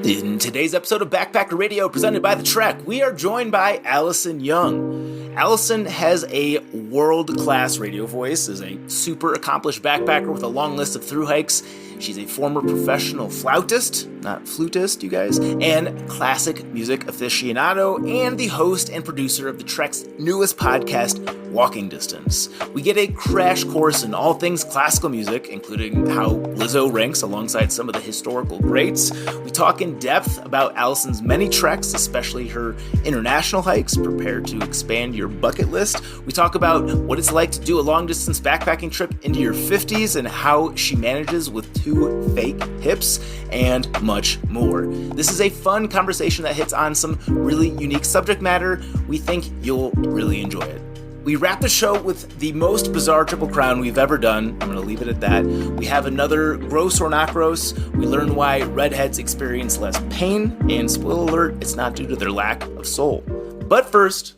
In today's episode of Backpacker Radio presented by The Trek, we are joined by Alison Young. Alison has a world-class radio voice, is a super accomplished backpacker with a long list of thru-hikes. She's a former professional flautist, not flutist, you guys, and classic music aficionado, and the host and producer of The Trek's newest podcast, Walking Distance. We get a crash course in all things classical music, including how Lizzo ranks alongside some of the historical greats. We talk in depth about Alison's many treks, especially her international hikes. Prepare to expand your bucket list. We talk about what it's like to do a long-distance backpacking trip into your 50s and how she manages with 2 fake hips, and much more. This is a fun conversation that hits on some really unique subject matter. We think you'll really enjoy it. We wrap the show with the most bizarre Triple Crown we've ever done. I'm going to leave it at that. We have another gross or not gross. We learn why redheads experience less pain, and spoiler alert, it's not due to their lack of soul. But first,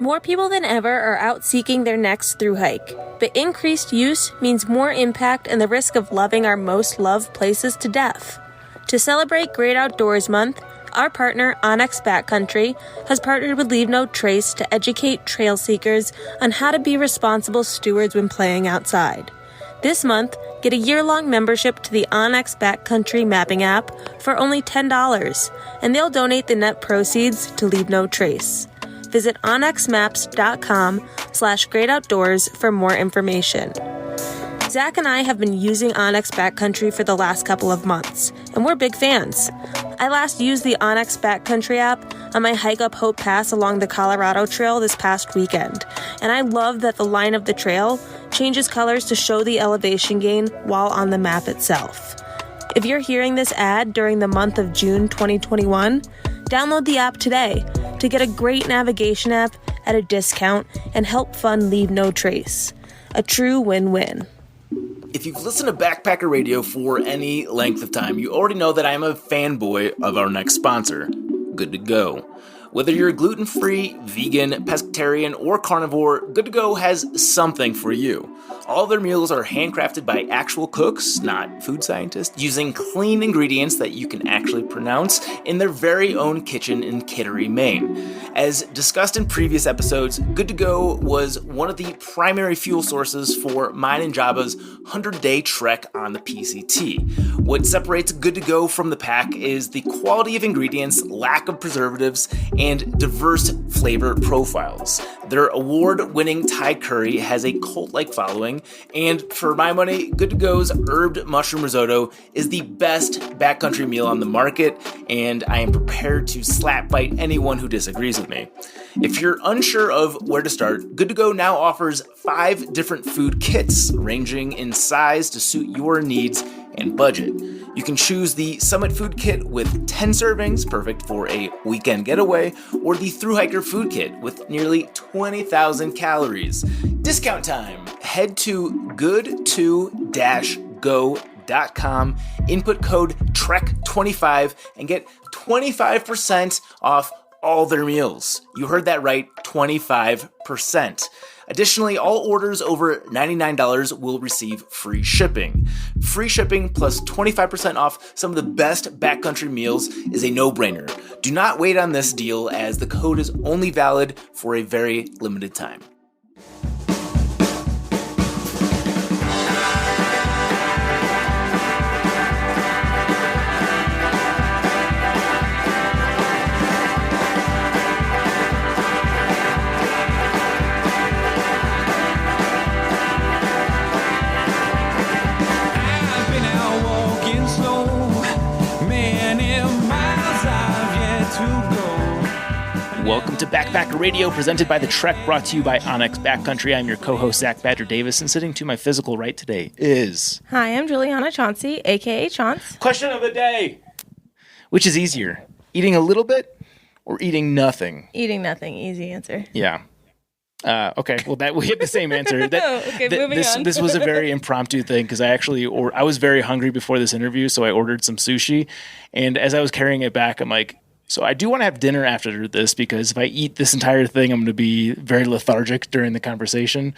more people than ever are out seeking their next thru-hike, but increased use means more impact and the risk of loving our most loved places to death. To celebrate Great Outdoors Month, our partner, Onyx Backcountry, has partnered with Leave No Trace to educate trail seekers on how to be responsible stewards when playing outside. This month, get a year-long membership to the Onyx Backcountry mapping app for only $10, and they'll donate the net proceeds to Leave No Trace. Visit onyxmaps.com/greatoutdoors for more information. Zach and I have been using Onyx Backcountry for the last couple of months, and we're big fans. I last used the Onyx Backcountry app on my hike up Hope Pass along the Colorado Trail this past weekend, and I love that the line of the trail changes colors to show the elevation gain while on the map itself. If you're hearing this ad during the month of June 2021, download the app today to get a great navigation app at a discount and help fund Leave No Trace. A true win-win. If you've listened to Backpacker Radio for any length of time, you already know that I'm a fanboy of our next sponsor, Good to Go. Whether you're gluten-free, vegan, pescatarian, or carnivore, Good to Go has something for you. All their meals are handcrafted by actual cooks, not food scientists, using clean ingredients that you can actually pronounce in their very own kitchen in Kittery, Maine. As discussed in previous episodes, Good to Go was one of the primary fuel sources for mine and Jabba's 100-day trek on the PCT. What separates Good to Go from the pack is the quality of ingredients, lack of preservatives, and diverse flavor profiles. Their award-winning Thai curry has a cult-like following, and for my money, Good to Go's herbed mushroom risotto is the best backcountry meal on the market, and I am prepared to slap bite anyone who disagrees with me. If you're unsure of where to start, Good to Go now offers 5 different food kits, ranging in size to suit your needs and budget. You can choose the Summit Food Kit with 10 servings, perfect for a weekend getaway, or the Thru-Hiker Food Kit with nearly 20,000 calories. Discount time! Head to good2-go.com, input code TREK25, and get 25% off all their meals. You heard that right, 25%. Additionally, all orders over $99 will receive free shipping. Free shipping plus 25% off some of the best backcountry meals is a no-brainer. Do not wait on this deal, as the code is only valid for a very limited time. Welcome to Backpacker Radio, presented by The Trek, brought to you by Onyx Backcountry. I'm your co-host, Zach Badger Davis, and sitting to my physical right today is... Hi, I'm Juliana Chauncey, a.k.a. Chaunce. Question of the day! Which is easier, eating a little bit or eating nothing? Eating nothing, easy answer. Yeah. Okay, well, we have the same answer. Moving on. This was a very impromptu thing, because I was very hungry before this interview, so I ordered some sushi, and as I was carrying it back, I'm like, so I do want to have dinner after this, because if I eat this entire thing, I'm going to be very lethargic during the conversation.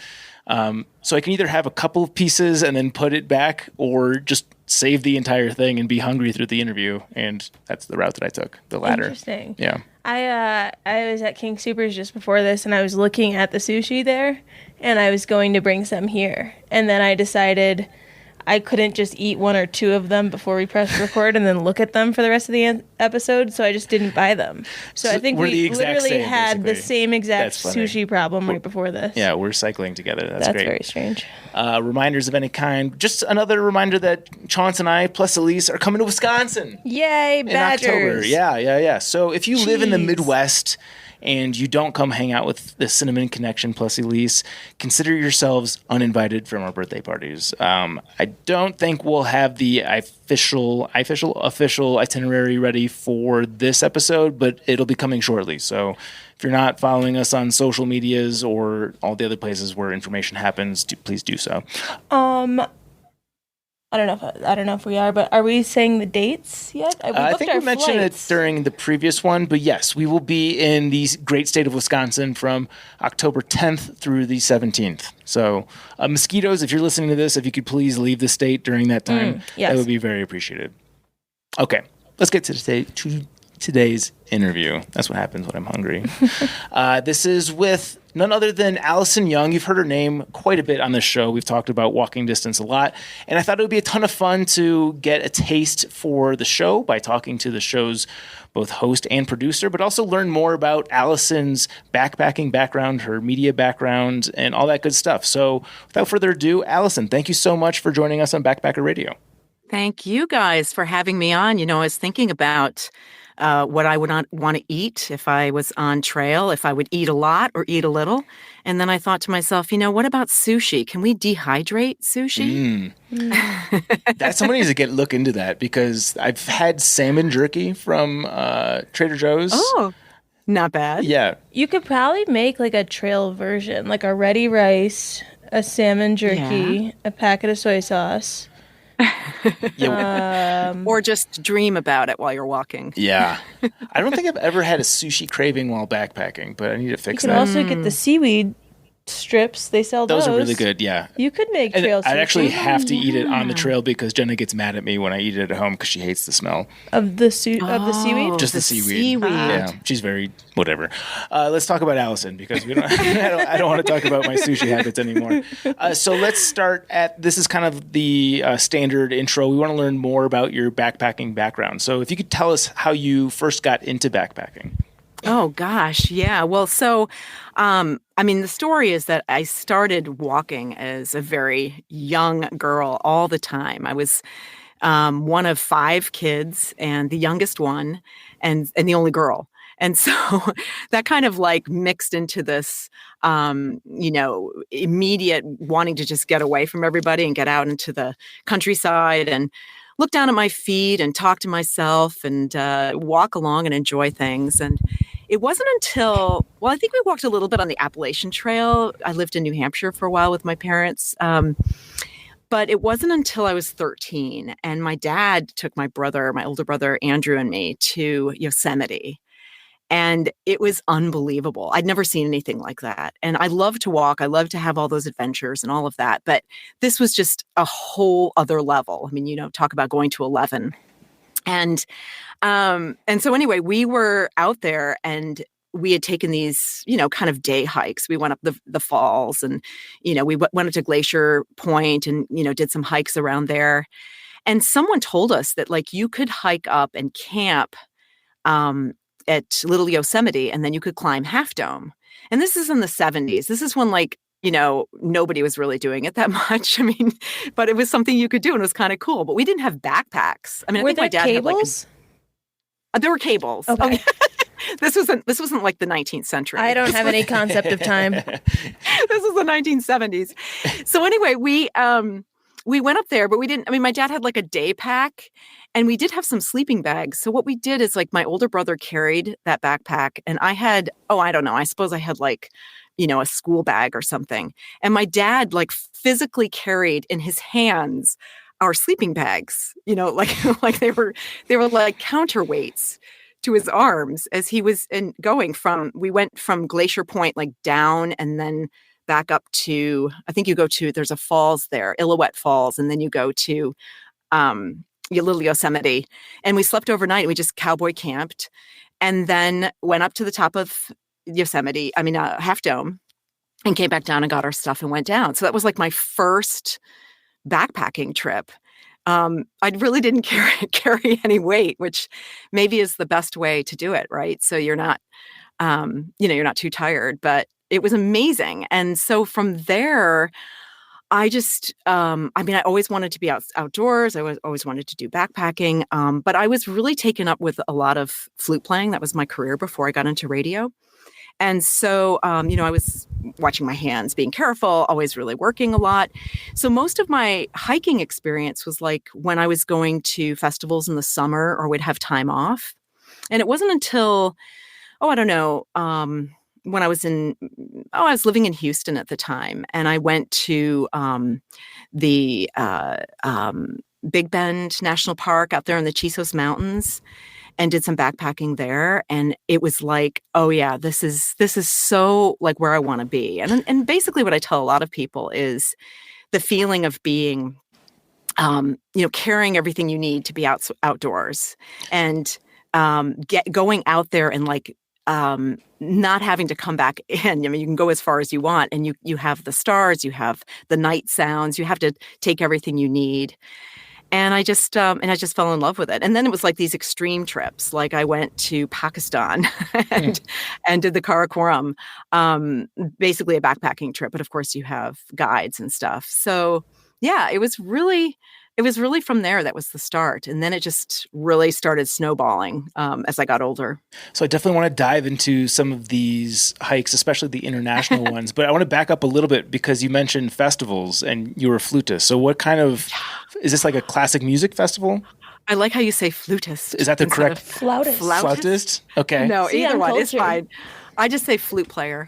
So I can either have a couple of pieces and then put it back, or just save the entire thing and be hungry through the interview. And that's the route that I took, the latter. Interesting. Yeah. I was at King Soopers just before this, and I was looking at the sushi there, and I was going to bring some here. And then I decided I couldn't just eat one or two of them before we pressed record and then look at them for the rest of the episode, so I just didn't buy them. So I think we literally had the same exact sushi problem right before this. Yeah, we're cycling together. That's great. That's very strange. Reminders of any kind. Just another reminder that Chauncey and I, plus Elise, are coming to Wisconsin. Yay, Badgers. In October. Yeah. So if you live in the Midwest and you don't come hang out with the Cinnamon Connection plus Elise, consider yourselves uninvited from our birthday parties. I don't think we'll have the official itinerary ready for this episode, but it'll be coming shortly. So if you're not following us on social medias or all the other places where information happens, please do so. I don't know if we are, but are we saying the dates yet? I think we mentioned it during the previous one, but yes, we will be in the great state of Wisconsin from October 10th through the 17th. So, mosquitoes, if you're listening to this, if you could please leave the state during that time, yes. That would be very appreciated. Okay, let's get to today's interview. That's what happens when I'm hungry. This is with none other than Alison Young. You've heard her name quite a bit on this show. We've talked about walking distance a lot. And I thought it would be a ton of fun to get a taste for the show by talking to the show's both host and producer, but also learn more about Alison's backpacking background, her media background, and all that good stuff. So without further ado, Alison, thank you so much for joining us on Backpacker Radio. Thank you guys for having me on. I was thinking about what I would want to eat if I was on trail, if I would eat a lot or eat a little. And then I thought to myself, what about sushi? Can we dehydrate sushi? Somebody needs to look into that, because I've had salmon jerky from Trader Joe's. Oh, not bad. Yeah. You could probably make like a trail version, like a ready rice, a salmon jerky, a packet of soy sauce. Or just dream about it while you're walking. Yeah. I don't think I've ever had a sushi craving while backpacking, but I need to fix that. You can also get the seaweed strips. They sell those. Those are really good, yeah. You could make trail sushi. I actually have to eat it on the trail because Jenna gets mad at me when I eat it at home because she hates the smell. Of the seaweed? Just the seaweed. Yeah, she's very whatever. Let's talk about Alison, because we don't. I don't want to talk about my sushi habits anymore. So let's start this is kind of the standard intro. We want to learn more about your backpacking background. So if you could tell us how you first got into backpacking. Oh, gosh. Yeah. Well, so, the story is that I started walking as a very young girl all the time. I was one of 5 kids and the youngest one and the only girl. And so that kind of mixed into this, immediate wanting to just get away from everybody and get out into the countryside and look down at my feet and talk to myself and walk along and enjoy things. And it wasn't until, I think we walked a little bit on the Appalachian Trail. I lived in New Hampshire for a while with my parents. But it wasn't until I was 13 and my dad took my older brother, Andrew, and me to Yosemite. And it was unbelievable. I'd never seen anything like that. And I love to walk. I love to have all those adventures and all of that. But this was just a whole other level. Talk about going to 11. And so anyway, we were out there and we had taken these, kind of day hikes. We went up the falls and, we went up to Glacier Point and, did some hikes around there. And someone told us that you could hike up and camp at Little Yosemite, and then you could climb Half Dome. And this is in the 70s. This is when nobody was really doing it that much. But it was something you could do, and it was kind of cool. But we didn't have backpacks. I think my dad cables? Had there were cables. Okay. This wasn't like the 19th century. I don't have any concept of time. This was the 1970s. So anyway, we went up there, but we didn't. My dad had a day pack. And we did have some sleeping bags. So what we did is my older brother carried that backpack and I had, I don't know, I suppose I had a school bag or something. And my dad physically carried in his hands our sleeping bags, they were counterweights to his arms as he was we went from Glacier Point, down and then back up to, I think there's a falls there, Illilouette Falls. And then you go to Little Yosemite, and we slept overnight. We just cowboy camped, and then went up to the top of Yosemite. Half Dome, and came back down and got our stuff and went down. So that was like my first backpacking trip. I really didn't carry any weight, which maybe is the best way to do it, right? So you're not, you're not too tired, but it was amazing. And so from there, I just, I always wanted to be outdoors. I always wanted to do backpacking. But I was really taken up with a lot of flute playing. That was my career before I got into radio. And so, I was watching my hands, being careful, always really working a lot. So most of my hiking experience was like when I was going to festivals in the summer or would have time off. And it wasn't until, when I was living in Houston at the time, and I went to the Big Bend National Park out there in the Chisos Mountains, and did some backpacking there. And it was like, oh yeah, this is so like where I want to be. And basically what I tell a lot of people is the feeling of being, carrying everything you need to be outdoors, and going out there and like, not having to come back in. You can go as far as you want, and you have the stars, you have the night sounds, you have to take everything you need. And I just fell in love with it. And then it was like these extreme trips. Like I went to Pakistan and did the Karakoram, basically a backpacking trip. But of course you have guides and stuff. So yeah, it was really from there that was the start. And then it just really started snowballing as I got older. So I definitely want to dive into some of these hikes, especially the international ones. But I want to back up a little bit because you mentioned festivals and you were a flutist. So what kind of, is this like a classic music festival? I like how you say flutist. Is that the correct? Flautist. Flautist? Okay. No, See, either I'm one cultured. is fine. I just say flute player.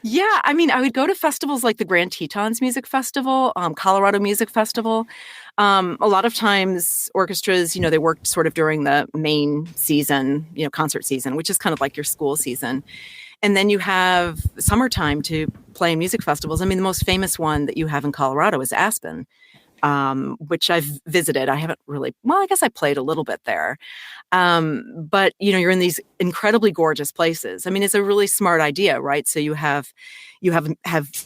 Yeah. I would go to festivals like the Grand Tetons Music Festival, Colorado Music Festival. A lot of times orchestras, they worked sort of during the main season, concert season, which is kind of like your school season. And then you have summertime to play in music festivals. The most famous one that you have in Colorado is Aspen, which I've visited. I haven't really, I guess I played a little bit there. But you're in these incredibly gorgeous places. It's a really smart idea, right? So you have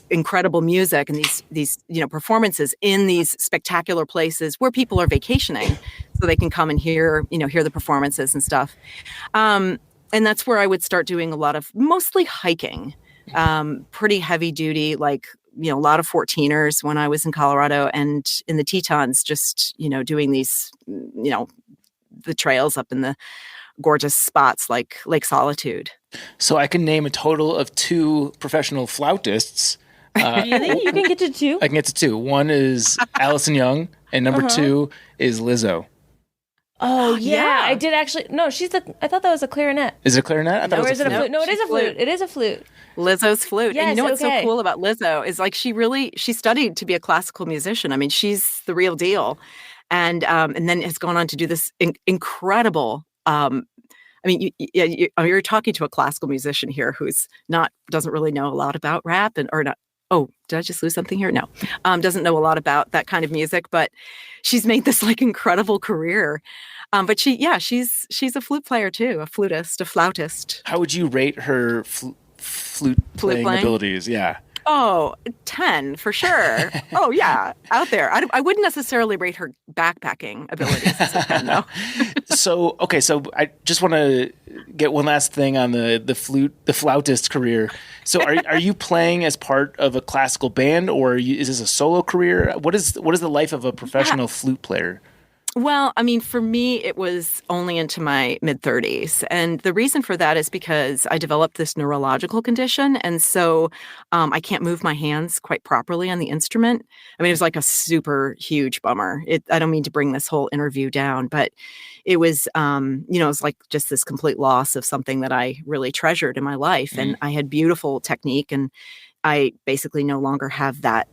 incredible music and these performances in these spectacular places where people are vacationing, so they can come and hear the performances and stuff. And that's where I would start doing a lot of mostly hiking, pretty heavy duty, like, a lot of 14ers when I was in Colorado, and in the Tetons, just, doing these, the trails up in the gorgeous spots like Lake Solitude. So I can name a total of 2 professional flautists. Really? You can get to 2? I can get to 2. One is Alison Young, and number 2 is Lizzo. Oh, yeah. I did actually. No, I thought that was a clarinet. Is it a clarinet? I thought Or it is was a it a flute. flute? No, it is a flute. It is a flute. Lizzo's flute. Yes, and you know what's okay. so cool about Lizzo is like she studied to be a classical musician. She's the real deal. And then has gone on to do this incredible. You're talking to a classical musician here who's doesn't really know a lot about rap or not. Oh, did I just lose something here? No, doesn't know a lot about that kind of music, but she's made this like incredible career. But she's a flute player too, a flutist, a flautist. How would you rate her flute playing abilities? Yeah. Oh, 10 for sure. Oh yeah, out there. I wouldn't necessarily rate her backpacking abilities as a 10 though. So I just want to get one last thing on the flautist career. So are you playing as part of a classical band, or is this a solo career? What is the life of a professional flute player? Well, for me, it was only into my mid-30s. And the reason for that is because I developed this neurological condition. And so I can't move my hands quite properly on the instrument. It was like a super huge bummer. I don't mean to bring this whole interview down, but it was, it was like just this complete loss of something that I really treasured in my life. Mm-hmm. And I had beautiful technique, and I basically no longer have that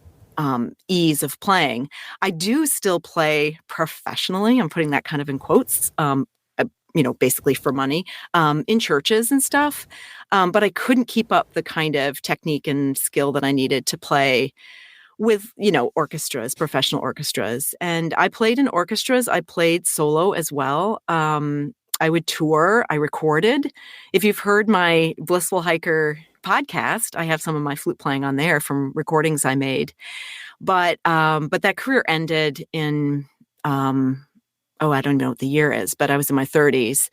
ease of playing. I do still play professionally. I'm putting that kind of in quotes, basically for money, in churches and stuff. But I couldn't keep up the kind of technique and skill that I needed to play with, orchestras, professional orchestras. And I played in orchestras. I played solo as well. I would tour. I recorded. If you've heard my Blissful Hiker podcast, I have some of my flute playing on there from recordings I made. But that career ended in, I don't know what the year is, but I was in my 30s.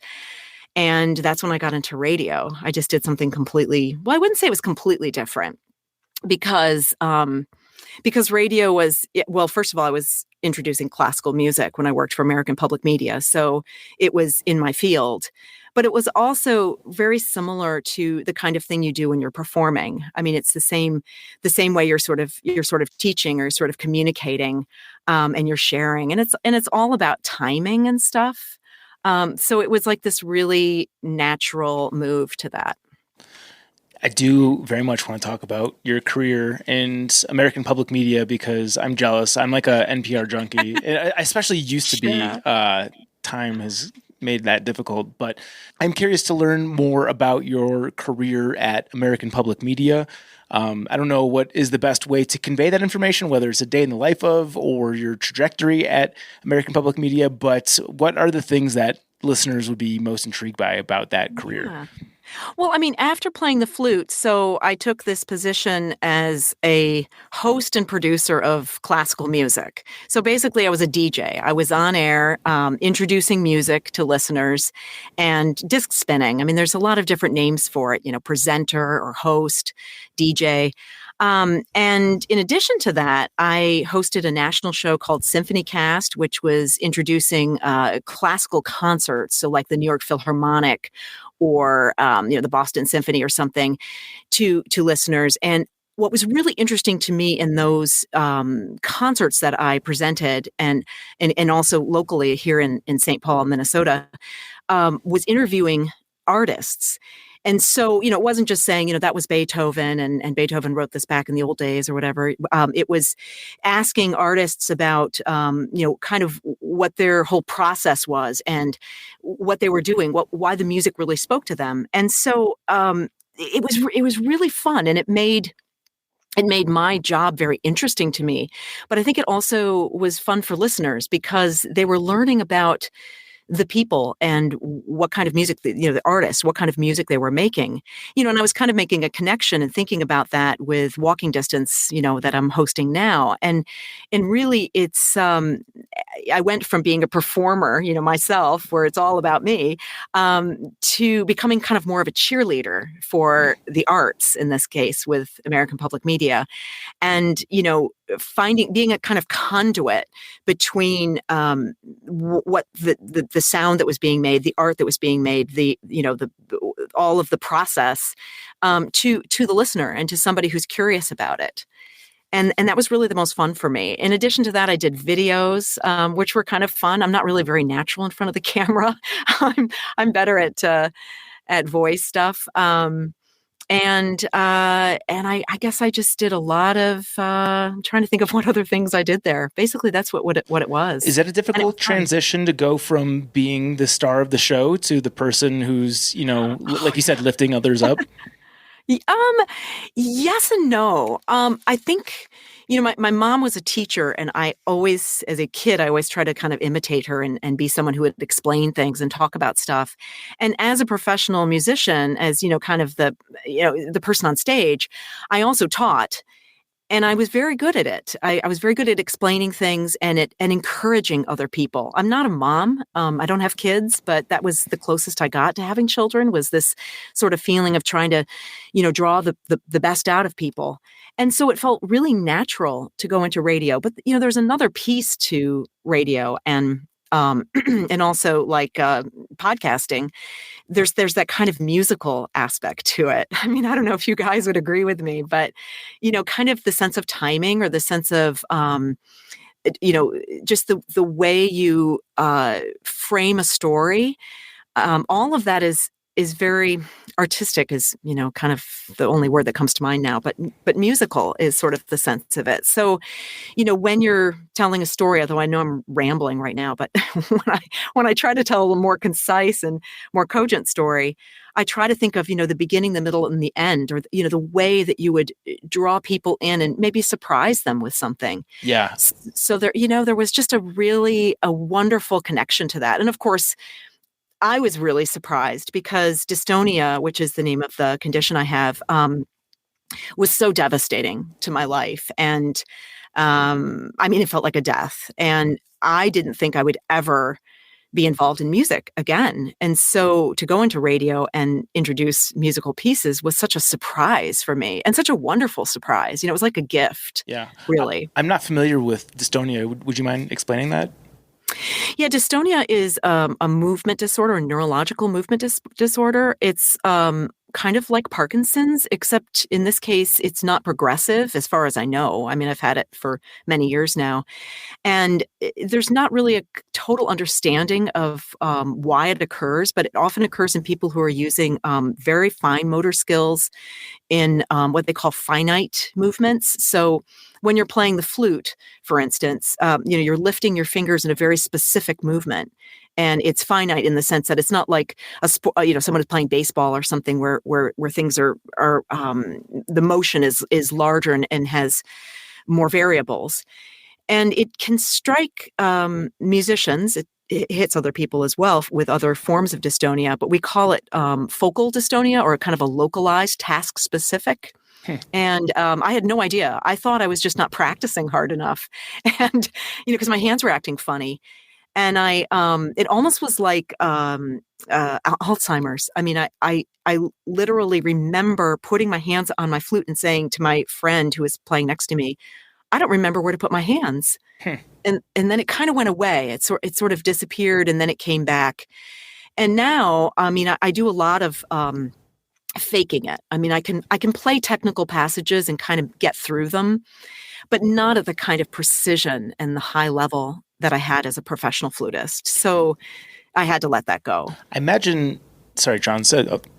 And that's when I got into radio. I just did something completely, well, I wouldn't say it was completely different because radio was, well, first of all, I was introducing classical music when I worked for American Public Media. So it was in my field, but it was also very similar to the kind of thing you do when you're performing. I mean, it's the same way you're sort of teaching or sort of communicating, and you're sharing, and it's all about timing and stuff. So it was like this really natural move to that. I do very much want to talk about your career in American Public Media because I'm jealous. I'm like a NPR junkie. I especially used to be. Time has made that difficult, but I'm curious to learn more about your career at American Public Media. I don't know what is the best way to convey that information, whether it's a day in the life of or your trajectory at American Public Media, but what are the things that listeners would be most intrigued by about that career? Yeah. Well, I mean, after playing the flute, so I took this position as a host and producer of classical music. So basically, I was a DJ. I was on air, introducing music to listeners and disc spinning. I mean, there's a lot of different names for it, presenter or host, DJ. And in addition to that, I hosted a national show called Symphony Cast, which was introducing classical concerts, so like the New York Philharmonic or the Boston Symphony or something, to listeners. And what was really interesting to me in those concerts that I presented, and also locally here in St. Paul, Minnesota, was interviewing artists. And so, it wasn't just saying, that was Beethoven and Beethoven wrote this back in the old days or whatever. It was asking artists about, kind of what their whole process was and what they were doing, why the music really spoke to them. And so it was really fun, and it made my job very interesting to me. But I think it also was fun for listeners because they were learning about the people and what kind of music, the artists, what kind of music they were making, and I was kind of making a connection and thinking about that with Walking Distance, that I'm hosting now. And really it's, I went from being a performer, myself, where it's all about me, to becoming kind of more of a cheerleader for the arts in this case with American Public Media. And, being a kind of conduit between what the sound that was being made, the art that was being made, the all of the process to the listener and to somebody who's curious about it. And that was really the most fun for me. In addition to that, I did videos, which were kind of fun. I'm not really very natural in front of the camera. I'm better at voice stuff. And I guess I just did a lot of, I'm trying to think of what other things I did there. Basically, that's what it was. Is that a difficult transition to go from being the star of the show to the person who's, like you said, lifting others up? Yes and no. I think, my mom was a teacher, and I always, as a kid, I always try to kind of imitate her and be someone who would explain things and talk about stuff. And as a professional musician, as, kind of the person on stage, I also taught. And I was very good at it. I was very good at explaining things and encouraging other people. I'm not a mom. I don't have kids, but that was the closest I got to having children, was this sort of feeling of trying to, draw the best out of people. And so it felt really natural to go into radio. But, there's another piece to radio and also like podcasting. There's that kind of musical aspect to it. I mean, I don't know if you guys would agree with me, but, kind of the sense of timing or the sense of, just the way you frame a story. All of that is very artistic, is, kind of the only word that comes to mind now, but musical is sort of the sense of it. So, when you're telling a story, although I know I'm rambling right now, but when I try to tell a more concise and more cogent story, I try to think of, the beginning, the middle, and the end, or, the way that you would draw people in and maybe surprise them with something. Yeah. So there, there was just a wonderful connection to that. And of course, I was really surprised because dystonia, which is the name of the condition I have, was so devastating to my life. And it felt like a death. And I didn't think I would ever be involved in music again. And so to go into radio and introduce musical pieces was such a surprise for me, and such a wonderful surprise. It was like a gift. Yeah. Really. I'm not familiar with dystonia. Would you mind explaining that? Yeah, dystonia is a movement disorder, a neurological movement disorder. It's kind of like Parkinson's, except in this case, it's not progressive as far as I know. I've had it for many years now. And there's not really a total understanding of why it occurs, but it often occurs in people who are using very fine motor skills in what they call finite movements. So when you're playing the flute, for instance, you're lifting your fingers in a very specific movement. And it's finite in the sense that it's not like someone is playing baseball or something where things are the motion is larger and has more variables. And it can strike musicians. It hits other people as well with other forms of dystonia, but we call it focal dystonia, or kind of a localized, task specific. And I had no idea. I thought I was just not practicing hard enough, and because my hands were acting funny. And it almost was like Alzheimer's. I literally remember putting my hands on my flute and saying to my friend who was playing next to me, I don't remember where to put my hands. And then it kind of went away. It sort of disappeared, and then it came back. And now, I do a lot of faking it. I can play technical passages and kind of get through them, but not at the kind of precision and the high level that I had as a professional flutist. So I had to let that go. I imagine, sorry, John,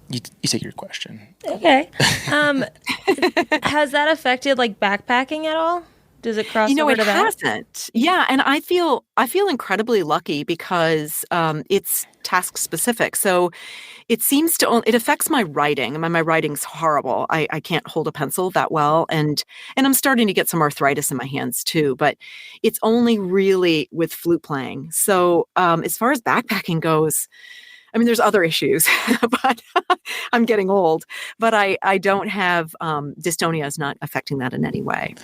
you take your question. Okay. Has that affected like backpacking at all? Does it cross over to that? It hasn't. Yeah, and I feel incredibly lucky because it's task specific. So it affects my writing. My writing's horrible. I can't hold a pencil that well, and I'm starting to get some arthritis in my hands too. But it's only really with flute playing. So as far as backpacking goes, there's other issues, but I'm getting old. But I don't have dystonia is not affecting that in any way.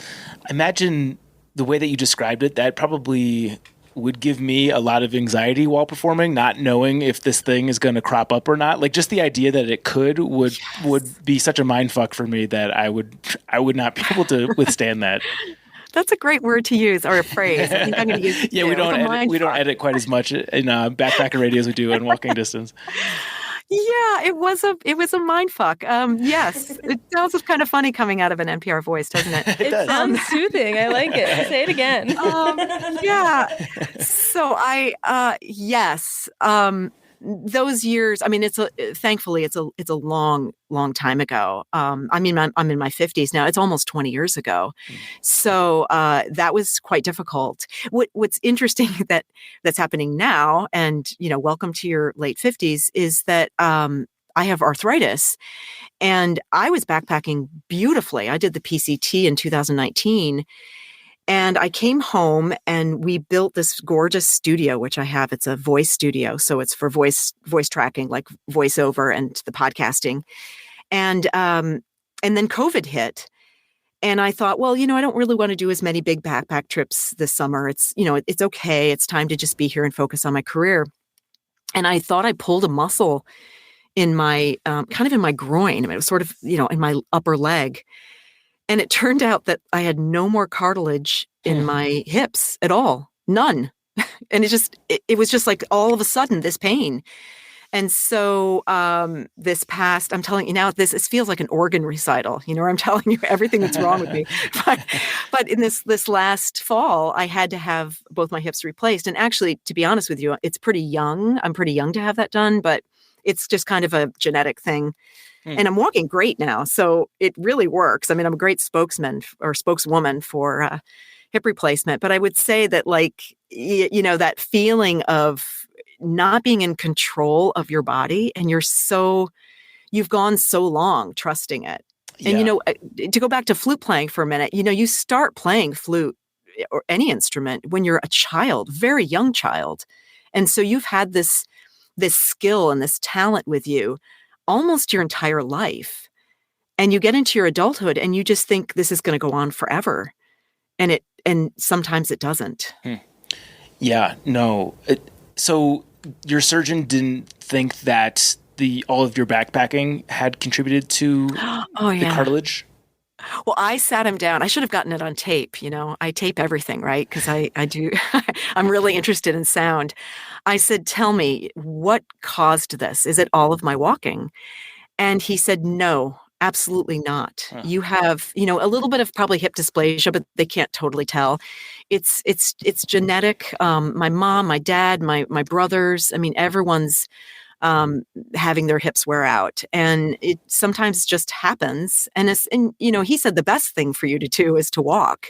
I imagine the way that you described it, that probably would give me a lot of anxiety while performing, not knowing if this thing is going to crop up or not. Like just the idea that it would be such a mind fuck for me that I would not be able to withstand that. That's a great word to use, or a phrase. I think I'm going to use it. Yeah, we don't edit quite as much in Backpacker Radio as we do in Walking Distance. Yeah, it was a mind fuck. Yes, it sounds kind of funny coming out of an NPR voice, doesn't it? It sounds soothing. I like it. Say it again. Yeah. So yes. Those years, thankfully it's a long time ago. I'm in my 50s now. It's almost 20 years ago. So that was quite difficult. What's interesting that's happening now, and welcome to your late 50s, is that I have arthritis, and I was backpacking beautifully. I did the PCT in 2019. And I came home and we built this gorgeous studio, which I have. It's a voice studio. So it's for voice tracking, like voiceover and the podcasting. And then COVID hit. And I thought, well, I don't really want to do as many big backpack trips this summer. It's okay. It's time to just be here and focus on my career. And I thought I pulled a muscle in my, kind of in my groin. It was sort of, in my upper leg. And it turned out that I had no more cartilage in my hips at all. None. And it was just like all of a sudden this pain. And so I'm telling you now, this feels like an organ recital, where I'm telling you everything that's wrong with me. But in this last fall, I had to have both my hips replaced. And actually, to be honest with you, it's pretty young. I'm pretty young to have that done, but it's just kind of a genetic thing. And I'm walking great now. So it really works. I'm a great spokesman or spokeswoman for hip replacement. But I would say that that feeling of not being in control of your body, and you're so you've gone so long trusting it. And, to go back to flute playing for a minute, you start playing flute or any instrument when you're a child, very young child. And so you've had this skill and this talent with you almost your entire life. And you get into your adulthood and you just think this is going to go on forever. And sometimes it doesn't. Yeah, no. So your surgeon didn't think that all of your backpacking had contributed to the cartilage? Well, I sat him down. I should have gotten it on tape. I tape everything, right? Because I do. I'm really interested in sound. I said, tell me, what caused this? Is it all of my walking? And he said, no, absolutely not. Huh. You have, a little bit of probably hip dysplasia, but they can't totally tell. It's genetic. My mom, my dad, my brothers, everyone's having their hips wear out, and it sometimes just happens. And he said the best thing for you to do is to walk.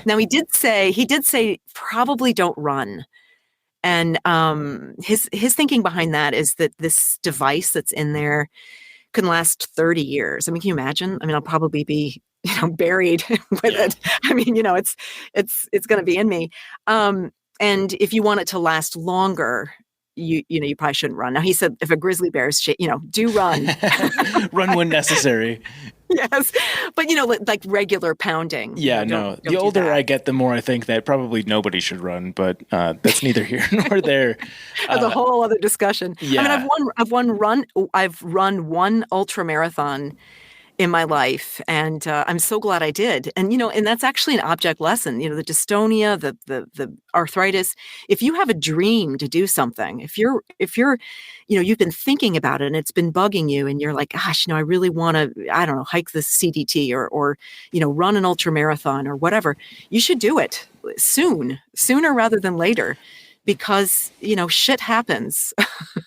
Now he did say probably don't run. And his thinking behind that is that this device that's in there can last 30 years. Can you imagine? I'll probably be buried with it. It's going to be in me. And if you want it to last longer, you probably shouldn't run. Now he said, if a grizzly bear is, do run. Run when necessary. Yes. But, like regular pounding. Yeah, no. The older I get, the more I think that probably nobody should run, but that's neither here nor there. That's a whole other discussion. Yeah. I've run one ultra marathon in my life, and I'm so glad I did. And and that's actually an object lesson. The dystonia, the arthritis. If you have a dream to do something, if you're you've been thinking about it and it's been bugging you, and you're like, gosh, I really want to, I don't know, hike this CDT or run an ultra marathon or whatever, you should do it sooner rather than later. Because, shit happens.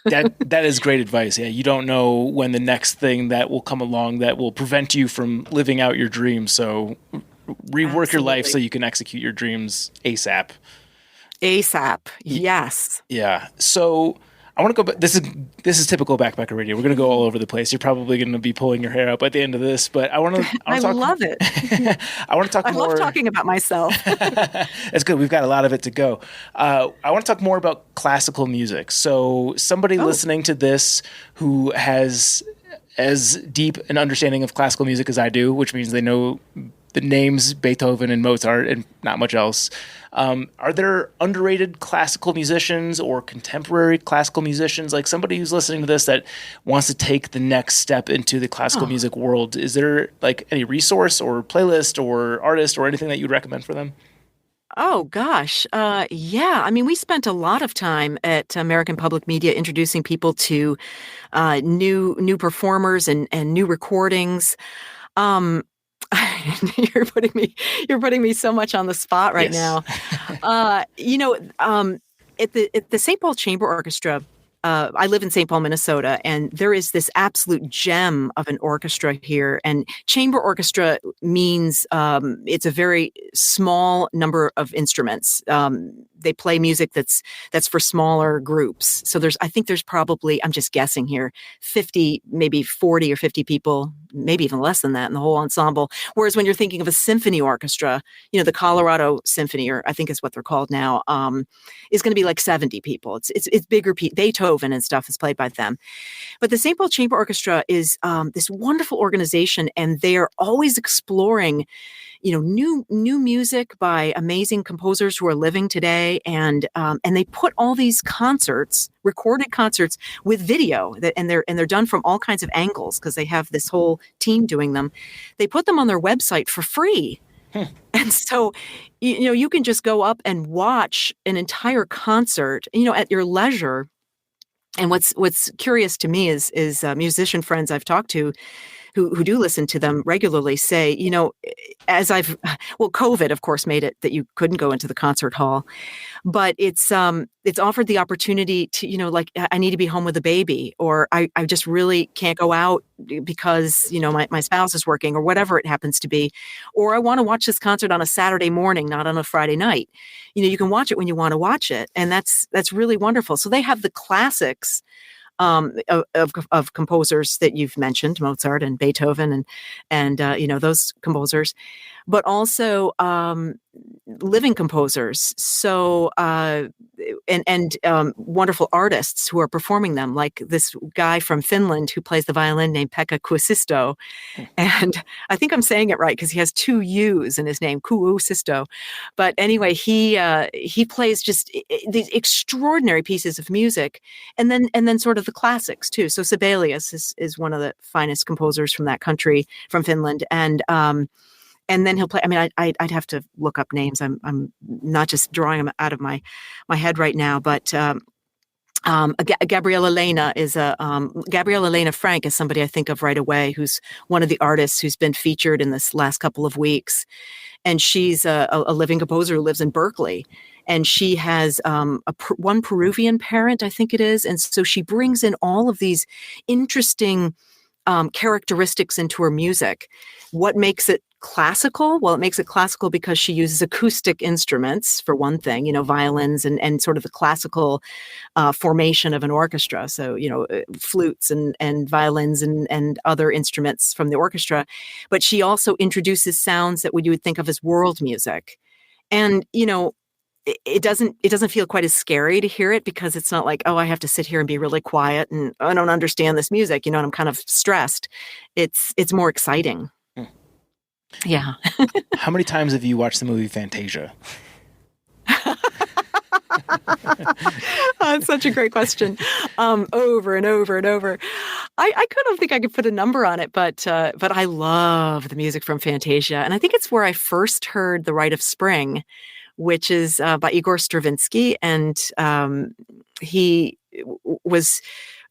That is great advice. Yeah, you don't know when the next thing that will come along that will prevent you from living out your dreams. So rework your life so you can execute your dreams ASAP. Yes. Yeah. So I want to go back. This is typical backpacker radio. We're going to go all over the place. You're probably going to be pulling your hair out by the end of this, but I want to. I love it. I want to talk more. I love talking about myself. That's good. We've got a lot of it to go. I want to talk more about classical music. So somebody listening to this who has as deep an understanding of classical music as I do, which means they know the names Beethoven and Mozart and not much else. Are there underrated classical musicians or contemporary classical musicians, like somebody who's listening to this that wants to take the next step into the classical music world? Is there like any resource or playlist or artist or anything that you'd recommend for them? Oh, gosh. Yeah. We spent a lot of time at American Public Media introducing people to new performers and new recordings. You're putting me so much on the spot right now. At the St. Paul Chamber Orchestra, I live in St. Paul, Minnesota, and there is this absolute gem of an orchestra here. And chamber orchestra means it's a very small number of instruments. They play music that's for smaller groups. So I think there's probably, I'm just guessing here, 50, maybe 40 or 50 people, maybe even less than that in the whole ensemble. Whereas when you're thinking of a symphony orchestra, the Colorado Symphony, or I think is what they're called now, is going to be like 70 people. It's bigger. Beethoven and stuff is played by them. But the St. Paul Chamber Orchestra is this wonderful organization, and they are always exploring new music by amazing composers who are living today, and they put all these recorded concerts with video, and they're done from all kinds of angles because they have this whole team doing them. They put them on their website for free. And so, you can just go up and watch an entire concert, at your leisure. And what's curious to me is musician friends I've talked to who do listen to them regularly say, COVID, of course, made it that you couldn't go into the concert hall, but it's offered the opportunity to, like, I need to be home with a baby, or I just really can't go out because, my spouse is working, or whatever it happens to be, or I want to watch this concert on a Saturday morning, not on a Friday night. You can watch it when you want to watch it. And that's really wonderful. So they have the classics of composers that you've mentioned, Mozart and Beethoven and those composers, but also living composers. So and wonderful artists who are performing them, like this guy from Finland who plays the violin named Pekka Kuusisto. And I think I'm saying it right because he has 2 U's in his name, Kuusisto. But anyway, he plays just these extraordinary pieces of music, and then sort of the classics too. So Sibelius is one of the finest composers from that country, from Finland, and then he'll play. I mean, I'd have to look up names. I'm not just drawing them out of my head right now, but Gabriella Lena Frank is somebody I think of right away, who's one of the artists who's been featured in this last couple of weeks, and she's a living composer who lives in Berkeley. And she has one Peruvian parent, I think it is, and so she brings in all of these interesting characteristics into her music. What makes it classical? Well, it makes it classical because she uses acoustic instruments, for one thing, violins and sort of the classical formation of an orchestra. So, flutes and violins and other instruments from the orchestra. But she also introduces sounds that you would think of as world music. And, it doesn't feel quite as scary to hear it, because it's not like, oh, I have to sit here and be really quiet and I don't understand this music, and I'm kind of stressed. It's more exciting. Yeah. How many times have you watched the movie Fantasia? That's such a great question. Over and over and over. I don't think I could put a number on it, but I love the music from Fantasia. And I think it's where I first heard The Rite of Spring, which is by Igor Stravinsky. And he was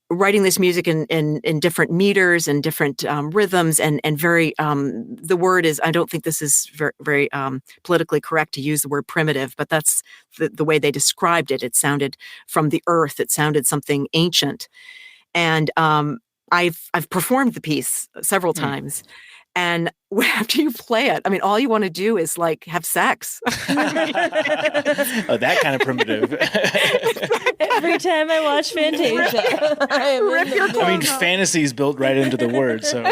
writing this music in different meters and different rhythms and very, the word is, I don't think this is very, very politically correct to use the word primitive, but that's the way they described it. It sounded from the earth. It sounded something ancient. And I've performed the piece several times. And after you play it, I mean, all you want to do is have sex. Oh, that kind of primitive. Every time I watch Fantasia, I mean, fantasy is built right into the word. So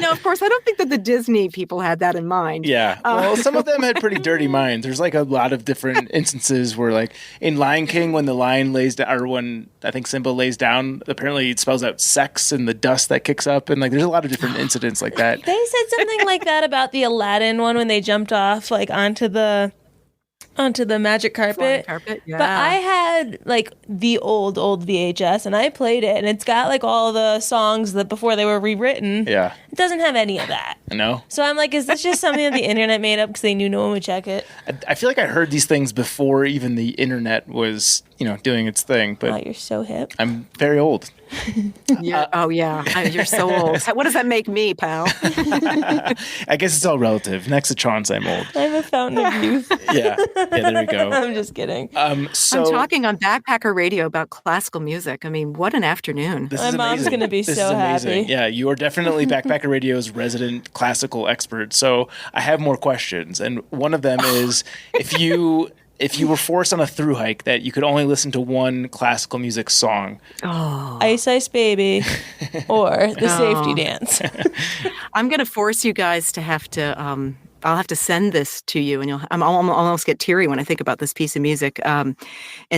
no, of course, I don't think that the Disney people had that in mind. Yeah, well, some of them had pretty dirty minds. There's a lot of different instances where, in Lion King, when the lion lays down, or when I think Simba lays down, apparently it spells out sex and the dust that kicks up, and there's a lot of different incidents like that. They said something like that about the Aladdin one when they jumped off onto the magic carpet. Yeah. But I had the old VHS, and I played it, and it's got all the songs that before they were rewritten. Yeah. It doesn't have any of that. No. So I'm like, is this just something that the internet made up because they knew no one would check it? I feel like I heard these things before even the internet was, doing its thing. But wow, you're so hip. I'm very old. Yeah. Oh, yeah. You're so old. What does that make me, pal? I guess it's all relative. Next to Chance, I'm old. I'm a fountain of youth. Yeah, there we go. I'm just kidding. So I'm talking on Backpacker Radio about classical music. I mean, what an afternoon. My mom's going to be so happy. Yeah, you are definitely Backpacker Radio's resident classical expert. So I have more questions. And one of them is, if you were forced on a through hike that you could only listen to one classical music song. Oh. Ice Ice Baby or The Safety Dance. I'm going to force you guys to have to, I'll have to send this to you, and I'll almost get teary when I think about this piece of music. And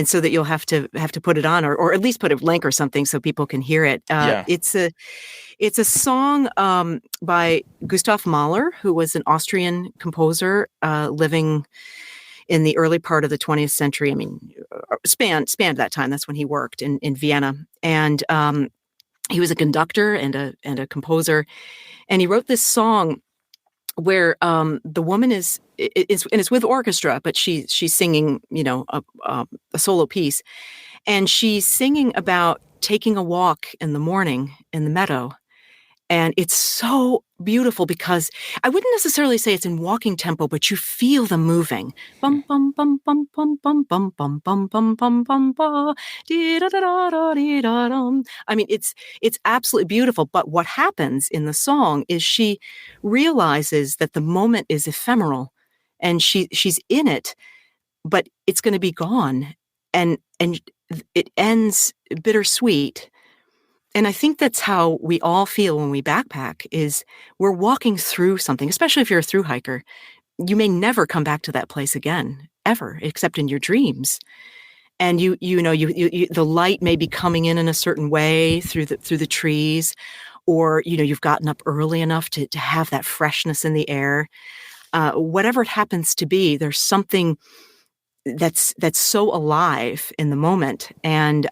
so that you'll have to put it on, or at least put a link or something so people can hear it. Yeah. It's a song by Gustav Mahler, who was an Austrian composer living in the early part of the 20th century. I mean, spanned that time. That's when he worked in Vienna. And he was a conductor and a composer. And he wrote this song where the woman is with orchestra, but she's singing, a solo piece. And she's singing about taking a walk in the morning in the meadow. And it's so beautiful because I wouldn't necessarily say it's in walking tempo, but you feel them moving. Bum bum bum bum bum bum bum bum bum bum bum bum ba dee da da da da dee da dum. I mean, it's absolutely beautiful. But what happens in the song is she realizes that the moment is ephemeral, and she's in it, but it's going to be gone, and it ends bittersweet. And I think that's how we all feel when we backpack is we're walking through something, especially if you're a through hiker. You may never come back to that place again, ever, except in your dreams. And you the light may be coming in a certain way through the trees, or you've gotten up early enough to have that freshness in the air. Whatever it happens to be, there's something that's so alive in the moment, and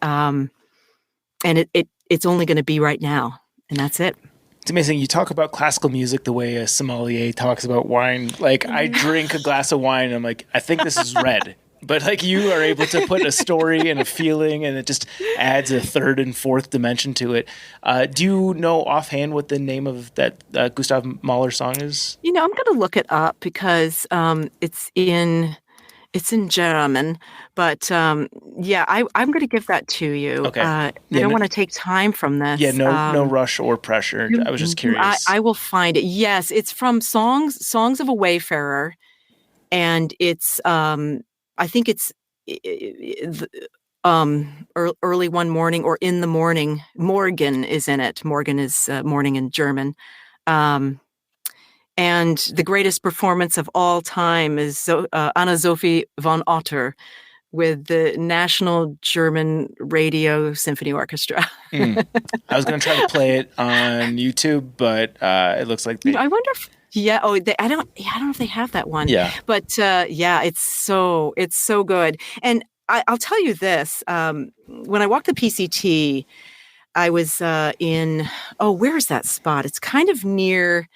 it's only going to be right now, and that's it. It's amazing. You talk about classical music the way a sommelier talks about wine. Like, I drink a glass of wine and I'm like, I think this is red. But like, you are able to put a story and a feeling, and it just adds a third and fourth dimension to it. Do you know offhand what the name of that Gustav Mahler song is? I'm going to look it up because it's in German. But I'm going to give that to you. Okay. I don't want to take time from this. Yeah, no rush or pressure. I was just curious. I will find it. Yes, it's from Songs of a Wayfarer, and it's I think it's early one morning or in the morning. Morgen is in it. Morgen is morning in German. And the greatest performance of all time is Anna-Sophie von Otter with the National German Radio Symphony Orchestra. I was going to try to play it on YouTube, but it looks like I wonder if... Yeah. Oh, I don't know if they have that one. Yeah. But it's so good. And I'll tell you this: when I walked the PCT, I was in. Oh, where's that spot? It's kind of near.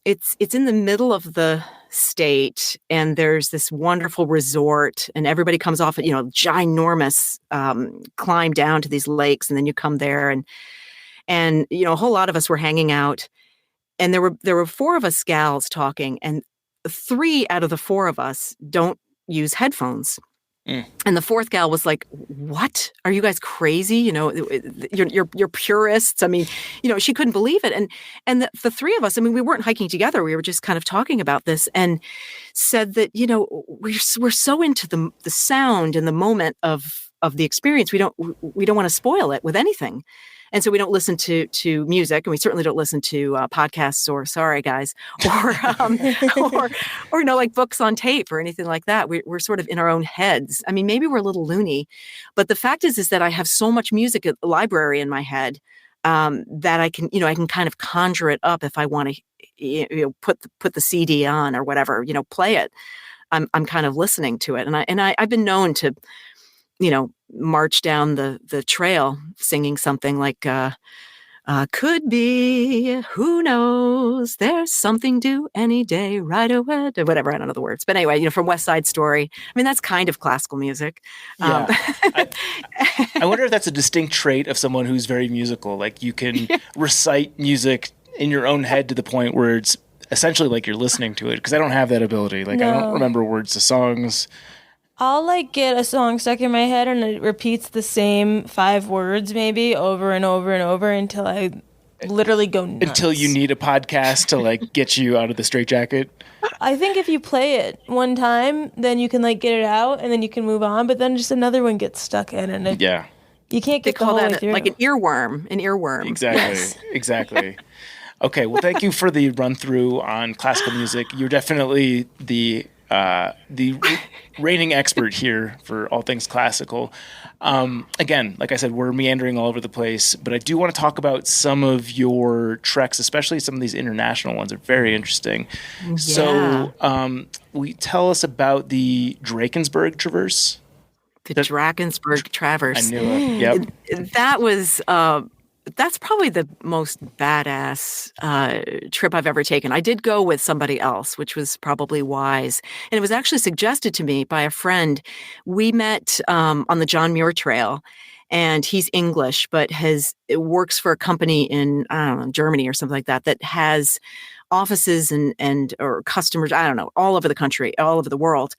It's in the middle of the state, and there's this wonderful resort, and everybody comes off ginormous climb down to these lakes, and then you come there, and a whole lot of us were hanging out. And there were 4 of us gals talking, and 3 out of the 4 of us don't use headphones. And the 4th gal was like, "What? Are you guys crazy? You're purists." I mean, she couldn't believe it. And the 3 of us, I mean, we weren't hiking together. We were just kind of talking about this, and said that we're so into the sound and the moment of the experience. We don't want to spoil it with anything. And so we don't listen to music, and we certainly don't listen to podcasts or sorry guys, or like books on tape or anything like that. We're sort of in our own heads. I mean, maybe we're a little loony, but the fact is that I have so much music at the library in my head that I can kind of conjure it up if I want to put the CD on or whatever, play it. I'm kind of listening to it, and I've been known to march down the trail singing something like could be, who knows, there's something due any day, right away, or whatever. I don't know the words, but anyway, from West Side Story. I mean, that's kind of classical music. Yeah. I wonder if that's a distinct trait of someone who's very musical. Like, you can recite music in your own head to the point where it's essentially like you're listening to it, because I don't have that ability. Like, no. I don't remember words to songs. I'll get a song stuck in my head and it repeats the same 5 words maybe over and over and over until I literally go nuts. Until you need a podcast to get you out of the straitjacket. I think if you play it one time, then you can get it out and then you can move on. But then just another one gets stuck in, and you can't get the whole way through. Like an earworm. Exactly. Yes. Exactly. Okay. Well, thank you for the run through on classical music. You're definitely the reigning expert here for all things classical. Again, like I said, we're meandering all over the place, but I do want to talk about some of your treks, especially some of these international ones are very interesting. Yeah. So we tell us about the Drakensberg Traverse. The Drakensberg Traverse. I knew it. Yep. That was... that's probably the most badass trip I've ever taken. I did go with somebody else, which was probably wise. And it was actually suggested to me by a friend. We met on the John Muir Trail, and he's English, but works for a company in, I don't know, Germany or something like that has offices and or customers, I don't know, all over the country, all over the world,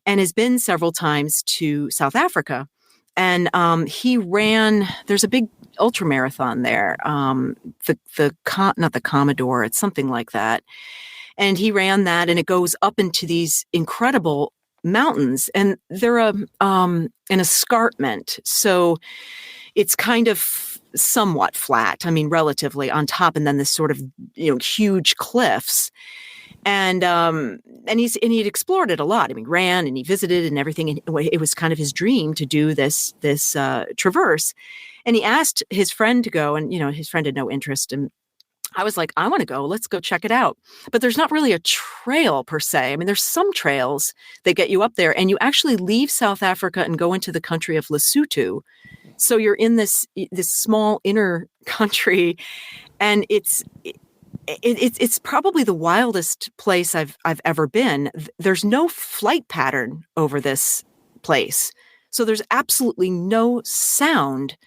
and has been several times to South Africa. And he ran, there's a big ultra marathon there, not the Commodore, it's something like that. And he ran that, and it goes up into these incredible mountains, and they're an escarpment. So it's kind of somewhat flat. I mean, relatively on top, and then this sort of, huge cliffs. And he'd explored it a lot. I mean, ran and he visited and everything. And it was kind of his dream to do this traverse. And he asked his friend to go, and his friend had no interest. And I was like, I want to go. Let's go check it out. But there's not really a trail per se. I mean, there's some trails that get you up there, and you actually leave South Africa and go into the country of Lesotho. So you're in this small inner country, and it's probably the wildest place I've ever been. There's no flight pattern over this place. So there's absolutely no sound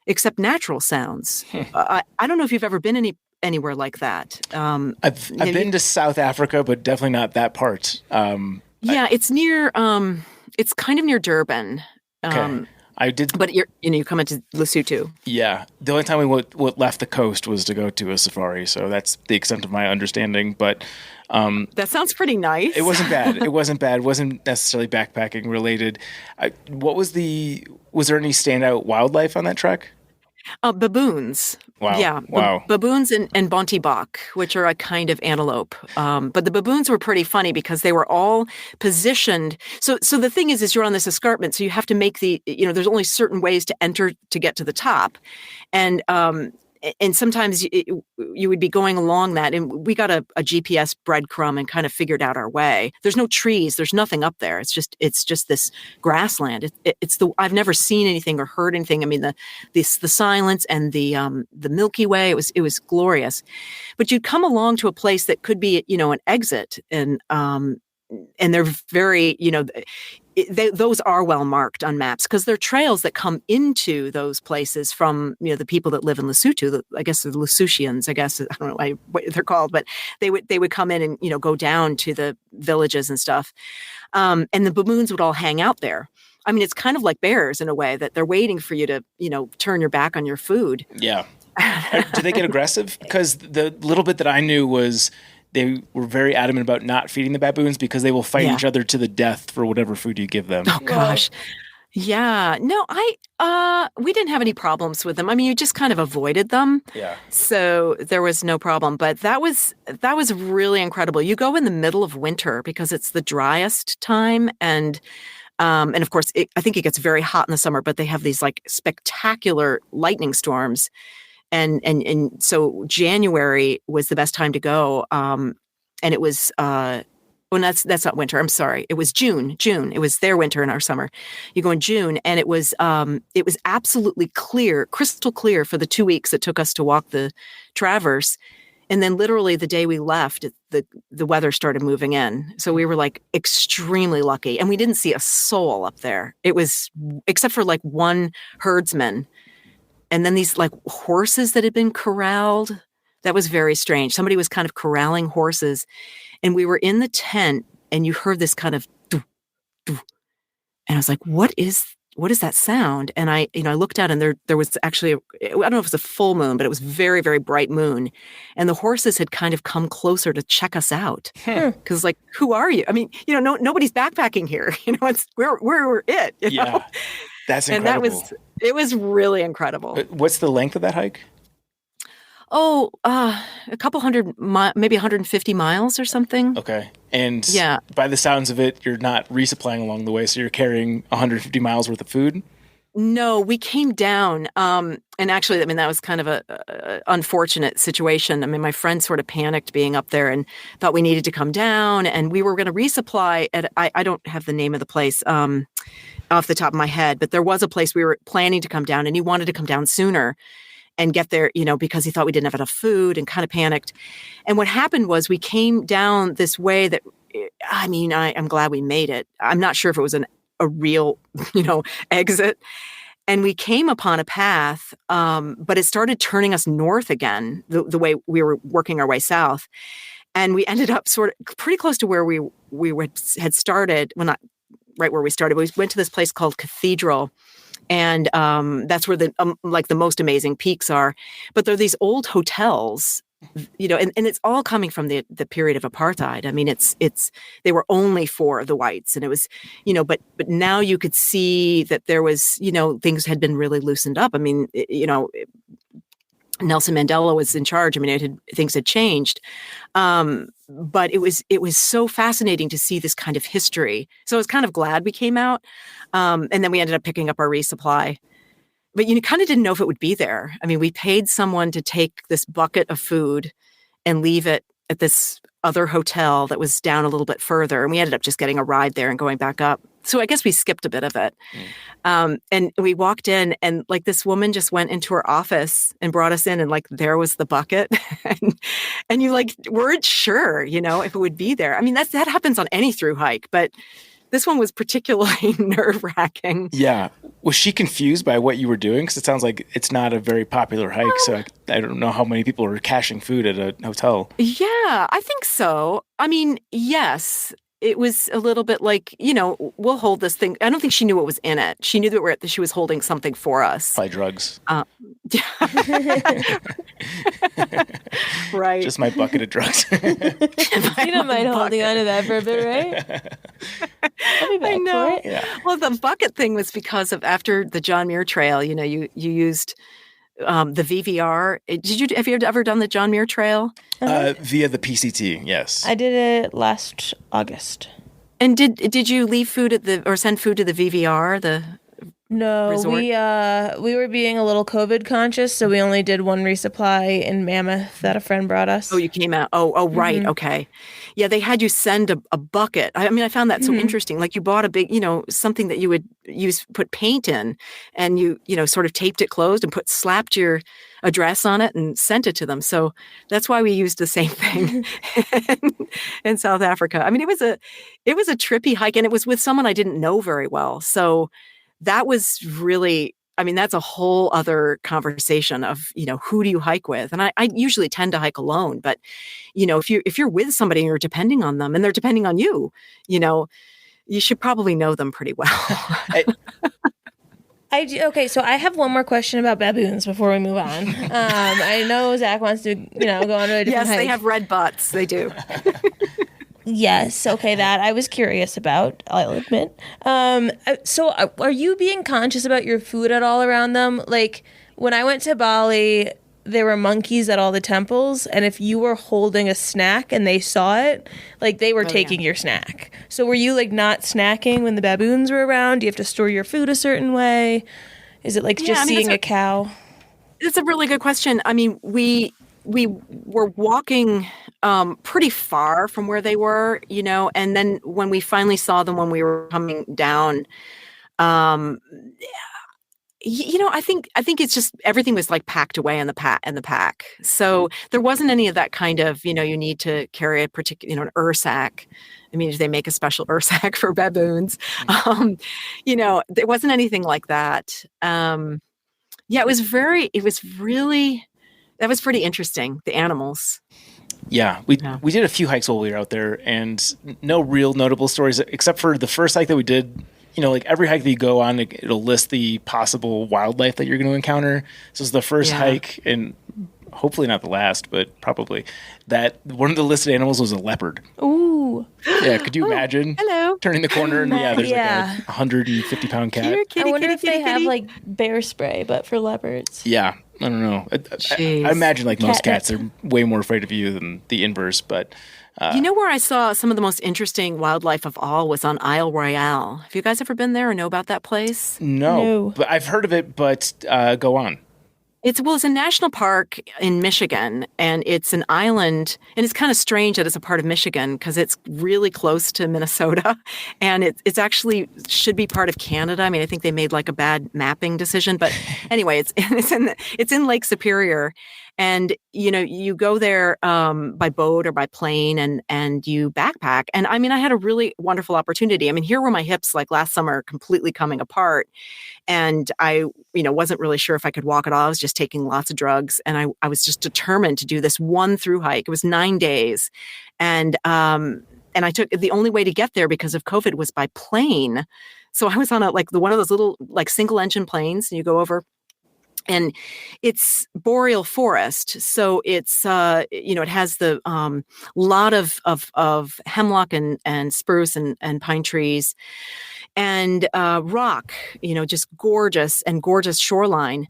except natural sounds. I don't know if you've ever been anywhere like that. I've been to South Africa, but definitely not that part. It's near, it's kind of near Durban. Okay. I did, but you come into Lesotho. Yeah, the only time we left the coast was to go to a safari, so that's the extent of my understanding. But that sounds pretty nice. It wasn't bad. It wasn't bad. It wasn't necessarily backpacking related. Was there any standout wildlife on that trek? Baboons. Wow. Yeah. Wow. Baboons and bontebok, which are a kind of antelope. But the baboons were pretty funny because they were all positioned. So the thing is you're on this escarpment, so you have to make there's only certain ways to enter to get to the top. And sometimes you would be going along that, and we got a GPS breadcrumb and kind of figured out our way. There's no trees. There's nothing up there. It's just this grassland. I've never seen anything or heard anything. I mean, the silence and the Milky Way. It was glorious. But you'd come along to a place that could be an exit, and they're very those are well marked on maps because they're trails that come into those places from the people that live in Lesotho. I guess the Lesothians. I don't know what they're called, but they would come in and go down to the villages and stuff, and the baboons would all hang out there. I mean, it's kind of like bears in a way that they're waiting for you to turn your back on your food. Yeah. Do they get aggressive? Because the little bit that I knew was they were very adamant about not feeding the baboons because they will fight each other to the death for whatever food you give them. Oh gosh. Yeah. No, we didn't have any problems with them. I mean, you just kind of avoided them. Yeah. So there was no problem, but that was really incredible. You go in the middle of winter because it's the driest time, and of course I think it gets very hot in the summer, but they have these like spectacular lightning storms. And so January was the best time to go. And it was, that's not winter. I'm sorry. It was June. It was their winter and our summer. You go in June, and it was absolutely clear, crystal clear for the 2 weeks it took us to walk the traverse. And then literally the day we left, the weather started moving in. So we were like extremely lucky, and we didn't see a soul up there. It was, except for like one herdsman. And then these like horses that had been corralled. That was very strange. Somebody was kind of corralling horses, and we were in the tent, and you heard this kind of doo, doo. And I was like, what is that sound? And I looked out, and there was actually, I don't know if it was a full moon, but it was very, very bright moon. And the horses had kind of come closer to check us out. Because like, who are you? I mean, nobody's backpacking here. It's we're it. Yeah. That's incredible. And it was really incredible. What's the length of that hike? Oh, a couple hundred, maybe 150 miles or something. Okay. And by the sounds of it, you're not resupplying along the way, so you're carrying 150 miles worth of food? No, we came down. And actually, I mean, that was kind of a unfortunate situation. I mean, my friend sort of panicked being up there and thought we needed to come down, and we were going to resupply at, I don't have the name of the place off the top of my head, but there was a place we were planning to come down, and he wanted to come down sooner and get there, because he thought we didn't have enough food, and kind of panicked. And what happened was we came down this way that, I mean, I'm glad we made it. I'm not sure if it was a real, exit. And we came upon a path, but it started turning us north again, the way we were working our way south. And we ended up sort of pretty close to where we had started. Well, not right where we started. We went to this place called Cathedral, and that's where the most amazing peaks are. But there are these old hotels, and it's all coming from the period of apartheid. I mean, they were only for the whites, and it was, but now you could see that there was, things had been really loosened up. I mean, Nelson Mandela was in charge. I mean, things had changed. But it was so fascinating to see this kind of history. So I was kind of glad we came out. And then we ended up picking up our resupply. But you kind of didn't know if it would be there. I mean, we paid someone to take this bucket of food and leave it at this other hotel that was down a little bit further. And we ended up just getting a ride there and going back up. So I guess we skipped a bit of it. And we walked in and like this woman just went into her office and brought us in and like there was the bucket. and you like weren't sure, if it would be there. I mean, that happens on any through hike, but this one was particularly nerve-wracking. Yeah. Was she confused by what you were doing? Because it sounds like it's not a very popular hike, so I don't know how many people are caching food at a hotel. Yeah, I think so. I mean, yes, it was a little bit like, we'll hold this thing. I don't think she knew what was in it. She knew that she was holding something for us. Probably drugs. Right. Just my bucket of drugs. You don't mind holding on to that for a bit, right? I'll be back I know. for it. Yeah. Well, the bucket thing was because of after the John Muir Trail, you used the VVR. Have you ever done the John Muir Trail? Via the PCT, yes. I did it last August. And did you leave food or send food to the VVR? No, resort? we were being a little COVID conscious, so we only did one resupply in Mammoth that a friend brought us. Oh, you came out. Oh, right. Mm-hmm. Okay. Yeah, they had you send a bucket. I mean, I found that so interesting. Like you bought a big, something that you would put paint in, and you sort of taped it closed and slapped your address on it and sent it to them. So that's why we used the same thing in South Africa. I mean, it was a trippy hike, and it was with someone I didn't know very well. So that was really, I mean, that's a whole other conversation of, who do you hike with? And I usually tend to hike alone, but, if you're with somebody and you're depending on them and they're depending on you, you should probably know them pretty well. Okay, so I have one more question about baboons before we move on. I know Zach wants to, go on to a different Yes, hike. they have red butts. They do. Yes, okay, that I was curious about, I'll admit. So are you being conscious about your food at all around them? Like, when I went to Bali, there were monkeys at all the temples, and if you were holding a snack and they saw it, like, they were taking your snack. So were you, like, not snacking when the baboons were around? Do you have to store your food a certain way? Is it like seeing a cow? It's a really good question. I mean, we were walking pretty far from where they were, and then when we finally saw them when we were coming down, I think it's just everything was like packed away in the pack. So there wasn't any of that kind of, you need to carry a particular, an ursack. I mean, they make a special ursack for baboons. There wasn't anything like that. That was pretty interesting. The animals. Yeah, we did a few hikes while we were out there, and no real notable stories except for the first hike that we did. Like every hike that you go on, it'll list the possible wildlife that you're going to encounter. So it's the first hike, and hopefully not the last, but probably that one of the listed animals was a leopard. Ooh. Yeah, could you imagine? Hello. Turning the corner and there's like a 150-pound cat. Here, kitty, I wonder if they have kitty. like bear spray, but for leopards. Yeah, I don't know. I imagine like most cats are way more afraid of you than the inverse, but... where I saw some of the most interesting wildlife of all was on Isle Royale. Have you guys ever been there or know about that place? No. But I've heard of it, but go on. It's a national park in Michigan, and it's an island, and it's kind of strange that it's a part of Michigan because it's really close to Minnesota, and it's actually should be part of Canada. I mean, I think they made like a bad mapping decision, but anyway, it's in Lake Superior, and you go there by boat or by plane, and you backpack. And I mean, I had a really wonderful opportunity. I mean, here were my hips like last summer completely coming apart. And I, wasn't really sure if I could walk at all. I was just taking lots of drugs, and I was just determined to do this one through hike. It was 9 days, and I took the only way to get there because of COVID was by plane. So I was on one of those little like single engine planes, and you go over. And it's boreal forest, so it's it has the lot of hemlock and spruce and pine trees, and rock, just gorgeous shoreline.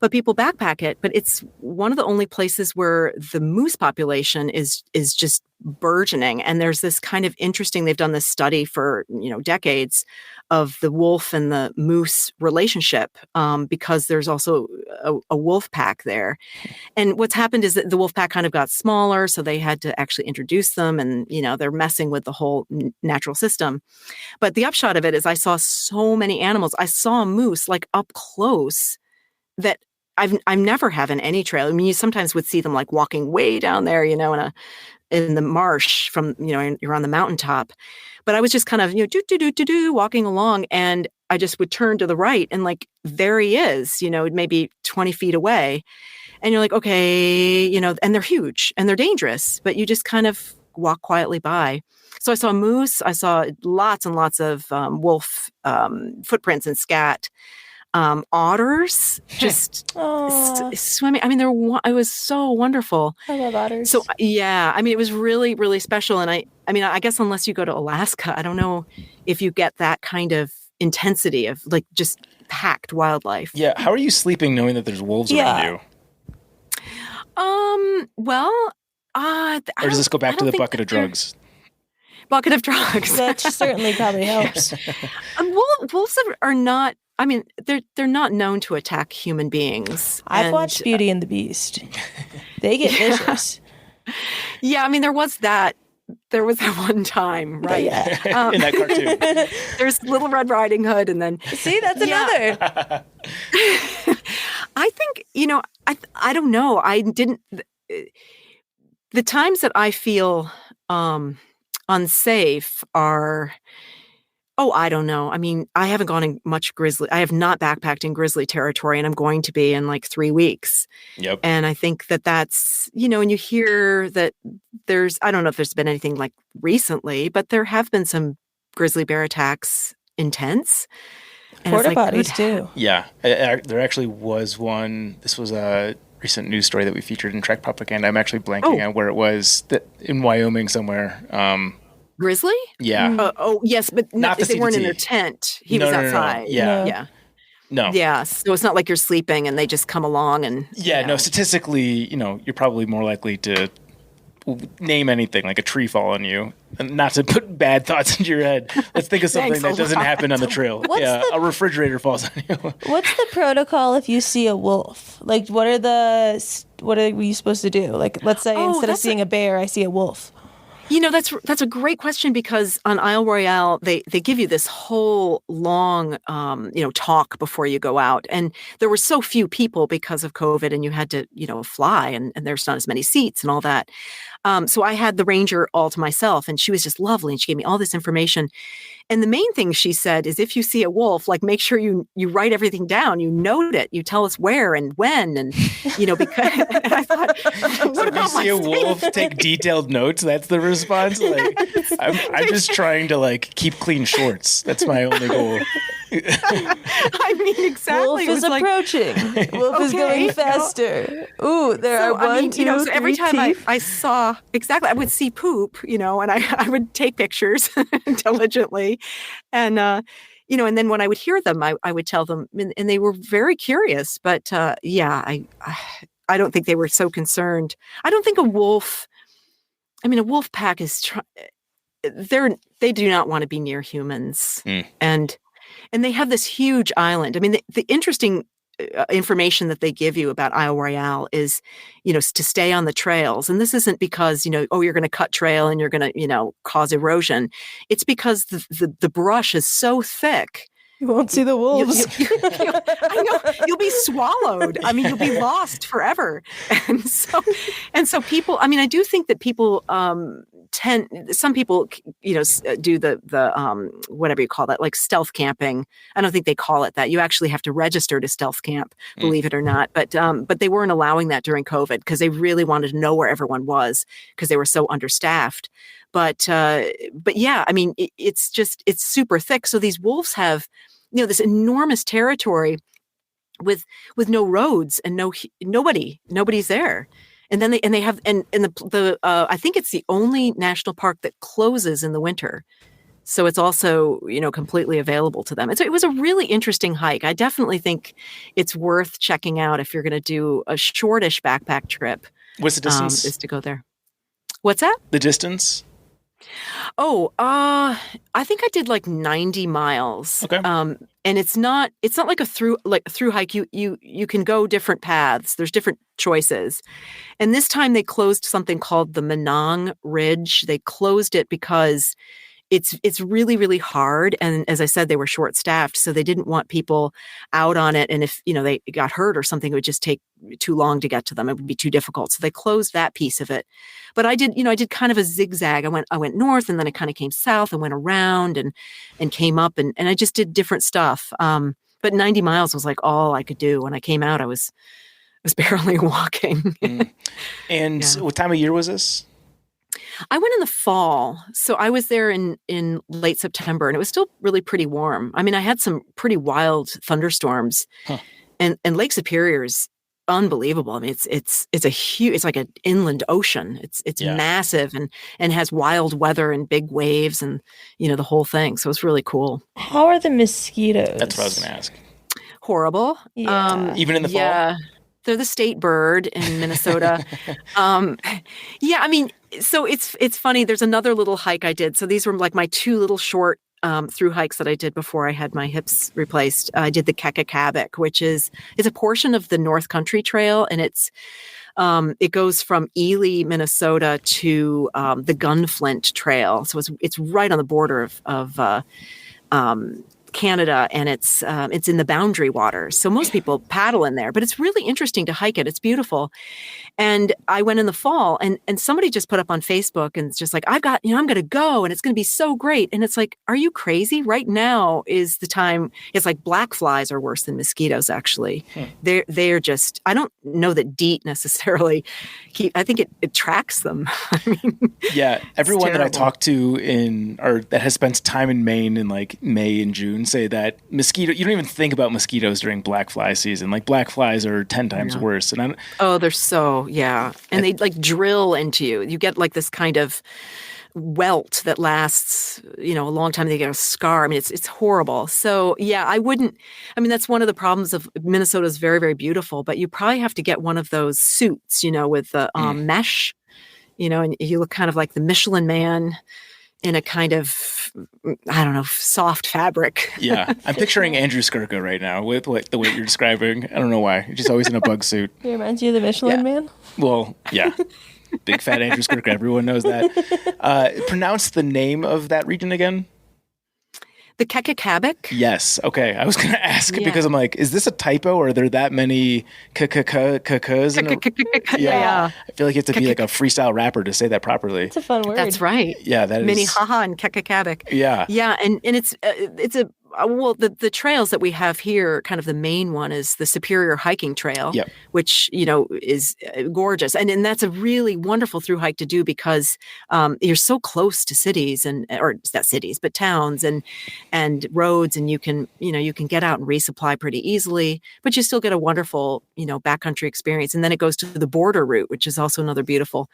but people backpack it. But it's one of the only places where the moose population is just burgeoning. And there's this kind of interesting, they've done this study for, decades of the wolf and the moose relationship, because there's also a wolf pack there. And what's happened is that the wolf pack kind of got smaller, so they had to actually introduce them, and they're messing with the whole natural system. But the upshot of it is I saw so many animals. I saw a moose like up close that I've never have in any trail. I mean, you sometimes would see them like walking way down there, in the marsh from, you're on the mountaintop. But I was just kind of, walking along, and I just would turn to the right, and like, there he is, maybe 20 feet away. And you're like, okay, and they're huge and they're dangerous, but you just kind of walk quietly by. So I saw moose, I saw lots and lots of wolf footprints and scat. Otters just swimming. I mean, it was so wonderful. I love otters. So yeah, I mean, it was really, really special. And I guess unless you go to Alaska, I don't know if you get that kind of intensity of like just packed wildlife. Yeah. How are you sleeping knowing that there's wolves around you? Well, or does this go back to the bucket of drugs? Bucket of drugs. That certainly probably helps. Wolves are not. I mean, they're not known to attack human beings. I've watched Beauty and the Beast. They get vicious. Yeah, I mean, there was that one time, right? Yeah. In that cartoon. There's Little Red Riding Hood, and then see, that's another. I think I don't know. I didn't. The times that I feel unsafe are. Oh, I don't know. I mean, I haven't gone in much grizzly. I have not backpacked in grizzly territory, and I'm going to be in like 3 weeks. Yep. And I think that's, and you hear that I don't know if there's been anything like recently, but there have been some grizzly bear attacks intense. Porta potties too. Yeah. There actually was one. This was a recent news story that we featured in Trek Propaganda. I'm actually blanking on where it was, in Wyoming somewhere. Grizzly? Yeah. Yes, but not they weren't in their tent. He was outside. No. Yeah. Yeah. No. Yeah. So it's not like you're sleeping and they just come along and. Yeah. No. Statistically, you're probably more likely to name anything like a tree fall on you, and not to put bad thoughts into your head. Let's think of something that doesn't happen on the trail. A refrigerator falls on you. What's the protocol if you see a wolf? Like, what are you supposed to do? Like, let's say instead of seeing a bear, I see a wolf. That's a great question, because on Isle Royale, they give you this whole long, talk before you go out. And there were so few people because of COVID, and you had to, fly, and there's not as many seats and all that. So I had the ranger all to myself, and she was just lovely. And she gave me all this information. And the main thing she said is, if you see a wolf, like, make sure you write everything down, you note it, you tell us where and when, and because. And I thought, what if you see a wolf, take detailed notes. That's the response. Like, I'm just trying to like keep clean shorts. That's my only goal. I mean, exactly. Wolf is approaching. Wolf is going faster. Ooh, there are one, two, so every three time teeth. I saw I would see poop, and I would take pictures diligently, and and then when I would hear them, I would tell them, and they were very curious. But I don't think they were so concerned. I don't think a wolf. I mean, a wolf pack is they do not want to be near humans, and they have this huge island. I mean, the interesting information that they give you about Isle Royale is, to stay on the trails. And this isn't because, you're going to cut trail and you're going to, cause erosion. It's because the brush is so thick. You won't see the wolves. I know. You'll be swallowed. I mean, you'll be lost forever. And so people, I mean, I do think that people some people, do the whatever you call that, like stealth camping. I don't think they call it that. You actually have to register to stealth camp, believe it or not. But they weren't allowing that during COVID because they really wanted to know where everyone was because they were so understaffed. But yeah, I mean, it's super thick. So these wolves have, this enormous territory with no roads and nobody's there. And then they have, and the I think it's the only national park that closes in the winter. So it's also, completely available to them. It was a really interesting hike. I definitely think it's worth checking out if you're going to do a shortish backpack trip. What's the distance? Is to go there. What's that? The distance? Oh, I think I did like 90 miles. Okay. And it's not like a through hike. You can go different paths. There's different choices. And this time they closed something called the Menang Ridge. They closed it because it's really, really hard. And as I said, they were short staffed, so they didn't want people out on it. And if, they got hurt or something, it would just take too long to get to them. It would be too difficult. So they closed that piece of it. But I did kind of a zigzag. I went north, and then I kind of came south and went around and came up, and I just did different stuff. But 90 miles was like all I could do. When I came out, I was barely walking. And what time of year was this? I went in the fall. So I was there in late September, and it was still really pretty warm. I mean, I had some pretty wild thunderstorms, and Lake Superior is unbelievable. I mean, it's a huge, it's like an inland ocean. It's massive and has wild weather and big waves and, the whole thing. So it's really cool. How are the mosquitoes? That's what I was going to ask. Horrible. Yeah. Even in the fall? Yeah. They're the state bird in Minnesota. I mean, so it's funny. There's another little hike I did. So these were like my two little short through hikes that I did before I had my hips replaced. I did the Kekakabik, which is a portion of the North Country Trail, and it goes from Ely, Minnesota to the Gunflint Trail. So it's right on the border of Canada, and it's in the Boundary Waters. So most people paddle in there, but it's really interesting to hike it. It's beautiful. And I went in the fall, and somebody just put up on Facebook, and it's just like, I'm going to go, and it's going to be so great. And it's like, are you crazy? Right now is the time. It's like black flies are worse than mosquitoes, actually. They're just, I don't know that DEET necessarily I think it tracks them. I mean, yeah. Everyone that I talk to that has spent time in Maine in like May and June say that you don't even think about mosquitoes during black fly season. Like black flies are 10 times worse. And they're so, yeah. And they like drill into you. You get like this kind of welt that lasts, a long time. They get a scar. I mean, it's horrible. So yeah, that's one of the problems of Minnesota is very, very beautiful, but you probably have to get one of those suits, with the mesh, and you look kind of like the Michelin Man in a kind of, I don't know, soft fabric. Yeah. I'm picturing Andrew Skirka right now with the way you're describing. I don't know why. He's just always in a bug suit. He reminds you of the Michelin Man? Well, yeah. Big fat Andrew Skirka. Everyone knows that. Pronounce the name of that region again. The Kekakabik? Yes. Okay. I was going to ask because I'm like, is this a typo, or are there that many k-k-k-k-ks? Yeah. I feel like you have to be like a freestyle rapper to say that properly. It's a fun word. That's right. Yeah, that is. Minnehaha and Kekakabik. Yeah. Yeah, and it's the trails that we have here, kind of the main one is the Superior Hiking Trail, which, is gorgeous. And that's a really wonderful through hike to do because you're so close to cities or not cities, but towns and roads. And you can get out and resupply pretty easily, but you still get a wonderful, backcountry experience. And then it goes to the border route, which is also another beautiful.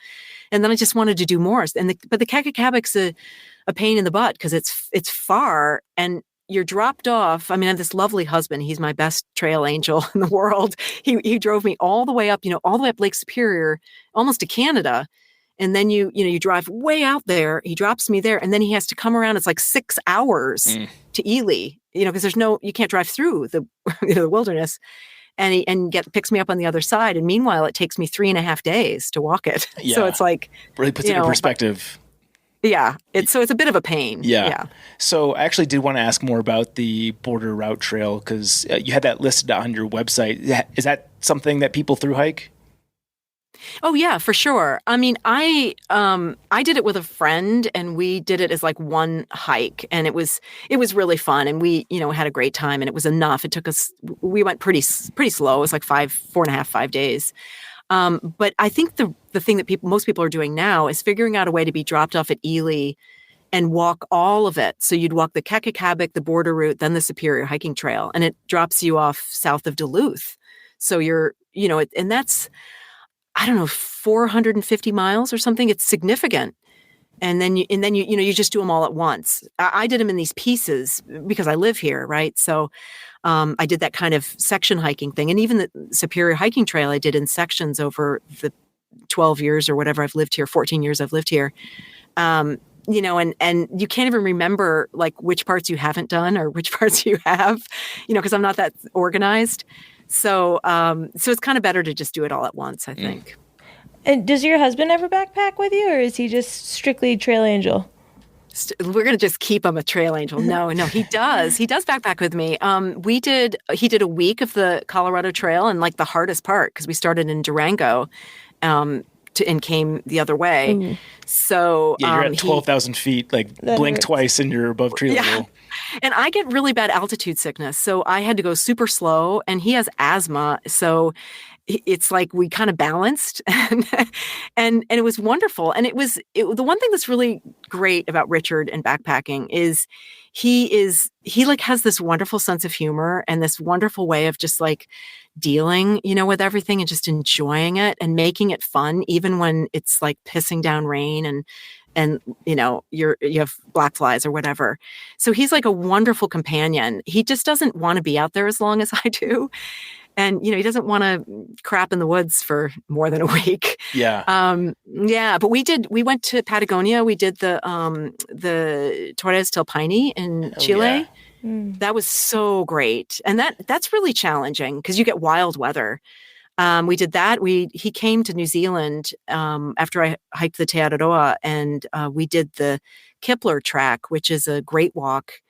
And then I just wanted to do more. But the Kekakabik's a pain in the butt because it's far and you're dropped off. I mean, I have this lovely husband. He's my best trail angel in the world. He drove me all the way up, all the way up Lake Superior, almost to Canada. And then you drive way out there. He drops me there, and then he has to come around. It's like 6 hours to Ely, because you can't drive through the the wilderness. And picks me up on the other side. And meanwhile, it takes me 3.5 days to walk it. Yeah. So it's like really puts it in perspective. Yeah. It's a bit of a pain. Yeah. So I actually did want to ask more about the border route trail because you had that listed on your website. Is that something that people through hike? Oh yeah, for sure. I mean, I did it with a friend, and we did it as like one hike, and it was really fun, and we had a great time, and it was enough. We went pretty slow. It was like 4.5, 5 days. But I think the thing that most people are doing now is figuring out a way to be dropped off at Ely and walk all of it. So you'd walk the Kekakabik, the border route, then the Superior Hiking Trail, and it drops you off south of Duluth. So you're, and that's, I don't know, 450 miles or something. It's significant. And then you just do them all at once. I did them in these pieces because I live here, right? So I did that kind of section hiking thing. And even the Superior Hiking Trail I did in sections over the 12 years or whatever I've lived here, 14 years I've lived here. And you can't even remember like which parts you haven't done or which parts you have, because I'm not that organized. So it's kind of better to just do it all at once, I think. And does your husband ever backpack with you, or is he just strictly trail angel? We're going to just keep him a trail angel. No, he does. He does backpack with me. He did a week of the Colorado Trail and like the hardest part, because we started in Durango and came the other way. Ooh. So you're at 12,000 feet, like blink twice and you're above tree level. And I get really bad altitude sickness. So I had to go super slow, and he has asthma. So it's like we kind of balanced and it was wonderful. And the one thing that's really great about Richard and backpacking is he like has this wonderful sense of humor and this wonderful way of just like dealing, with everything and just enjoying it and making it fun, even when it's like pissing down rain and you have black flies or whatever. So he's like a wonderful companion. He just doesn't want to be out there as long as I do. And, he doesn't want to crap in the woods for more than a week. Yeah. But we went to Patagonia. We did the Torres del Paine in Chile. Yeah. That was so great. And that's really challenging because you get wild weather. We did that. He came to New Zealand after I hiked the Te Araroa, and we did the Kipler track, which is a great walk.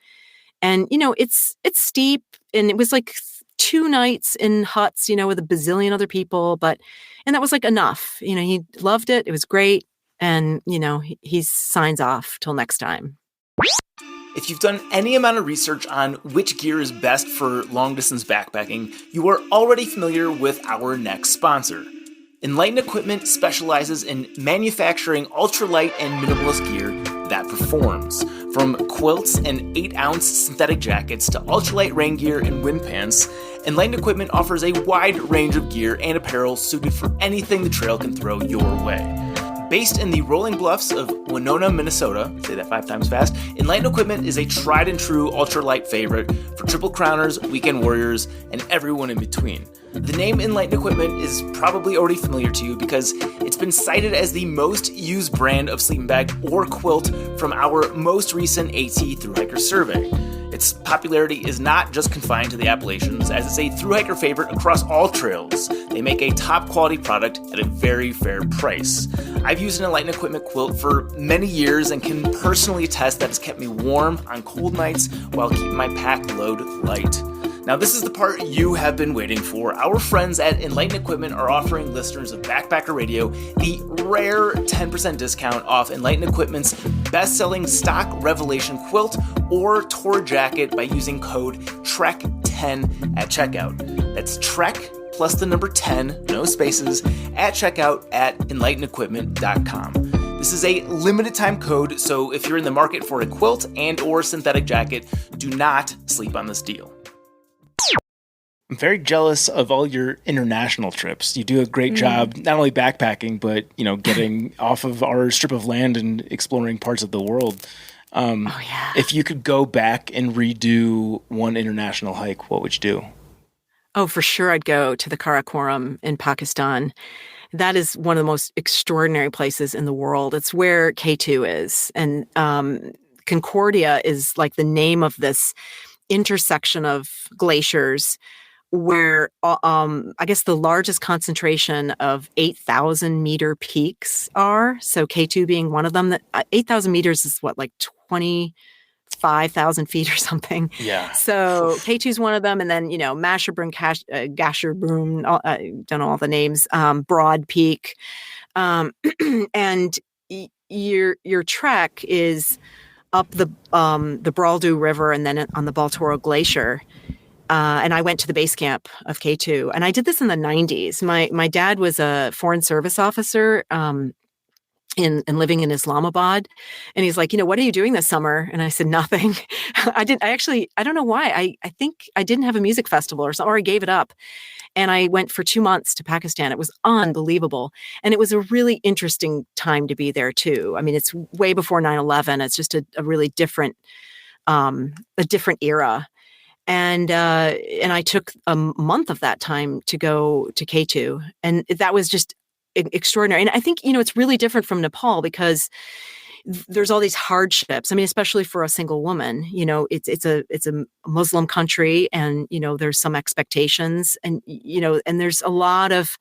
And, it's steep, and it was like 2 nights in huts, with a bazillion other people, and that was like enough. He loved it. It was great. And, he signs off till next time. If you've done any amount of research on which gear is best for long distance backpacking, you are already familiar with our next sponsor. Enlighten Equipment specializes in manufacturing ultralight and minimalist gear that performs. From quilts and 8-ounce synthetic jackets to ultralight rain gear and wind pants, Enlighten Equipment offers a wide range of gear and apparel suited for anything the trail can throw your way. Based in the rolling bluffs of Winona, Minnesota, say that 5 times fast, Enlighten Equipment is a tried and true ultralight favorite for triple crowners, weekend warriors, and everyone in between. The name Enlighten Equipment is probably already familiar to you because it's been cited as the most used brand of sleeping bag or quilt from our most recent AT Thru-Hiker survey. Its popularity is not just confined to the Appalachians, as it's a Thru-Hiker favorite across all trails. They make a top quality product at a very fair price. I've used an Enlighten Equipment quilt for many years and can personally attest that it's kept me warm on cold nights while keeping my pack load light. Now, this is the part you have been waiting for. Our friends at Enlighten Equipment are offering listeners of Backpacker Radio the rare 10% discount off Enlighten Equipment's best-selling stock Revelation quilt or tour jacket by using code TREK10 at checkout. That's TREK plus the number 10, no spaces, at checkout at enlightenequipment.com. This is a limited time code, so if you're in the market for a quilt and or synthetic jacket, do not sleep on this deal. I'm very jealous of all your international trips. You do a great job, not only backpacking, but, getting off of our strip of land and exploring parts of the world. If you could go back and redo one international hike, what would you do? Oh, for sure. I'd go to the Karakoram in Pakistan. That is one of the most extraordinary places in the world. It's where K2 is. And Concordia is like the name of this intersection of glaciers where I guess the largest concentration of 8,000 meter peaks are. So K2 being one of them. That 8,000 meters is what, like 25,000 feet or something. Yeah. So K2 is one of them. And then, Masherbrunn, Gasherbrum, I don't know all the names, Broad Peak. And your trek is up the Braldu River and then on the Baltoro Glacier. And I went to the base camp of K2. And I did this in the 90s. My dad was a foreign service officer and living in Islamabad. And he's like, what are you doing this summer? And I said, nothing. I don't know why. I think I didn't have a music festival or something, or I gave it up. And I went for 2 months to Pakistan. It was unbelievable. And it was a really interesting time to be there too. I mean, it's way before 9/11. It's just a really different, a different era. And I took a month of that time to go to K2. And that was just extraordinary. And I think, it's really different from Nepal because there's all these hardships. I mean, especially for a single woman, it's a Muslim country, and, there's some expectations, and, and there's a lot of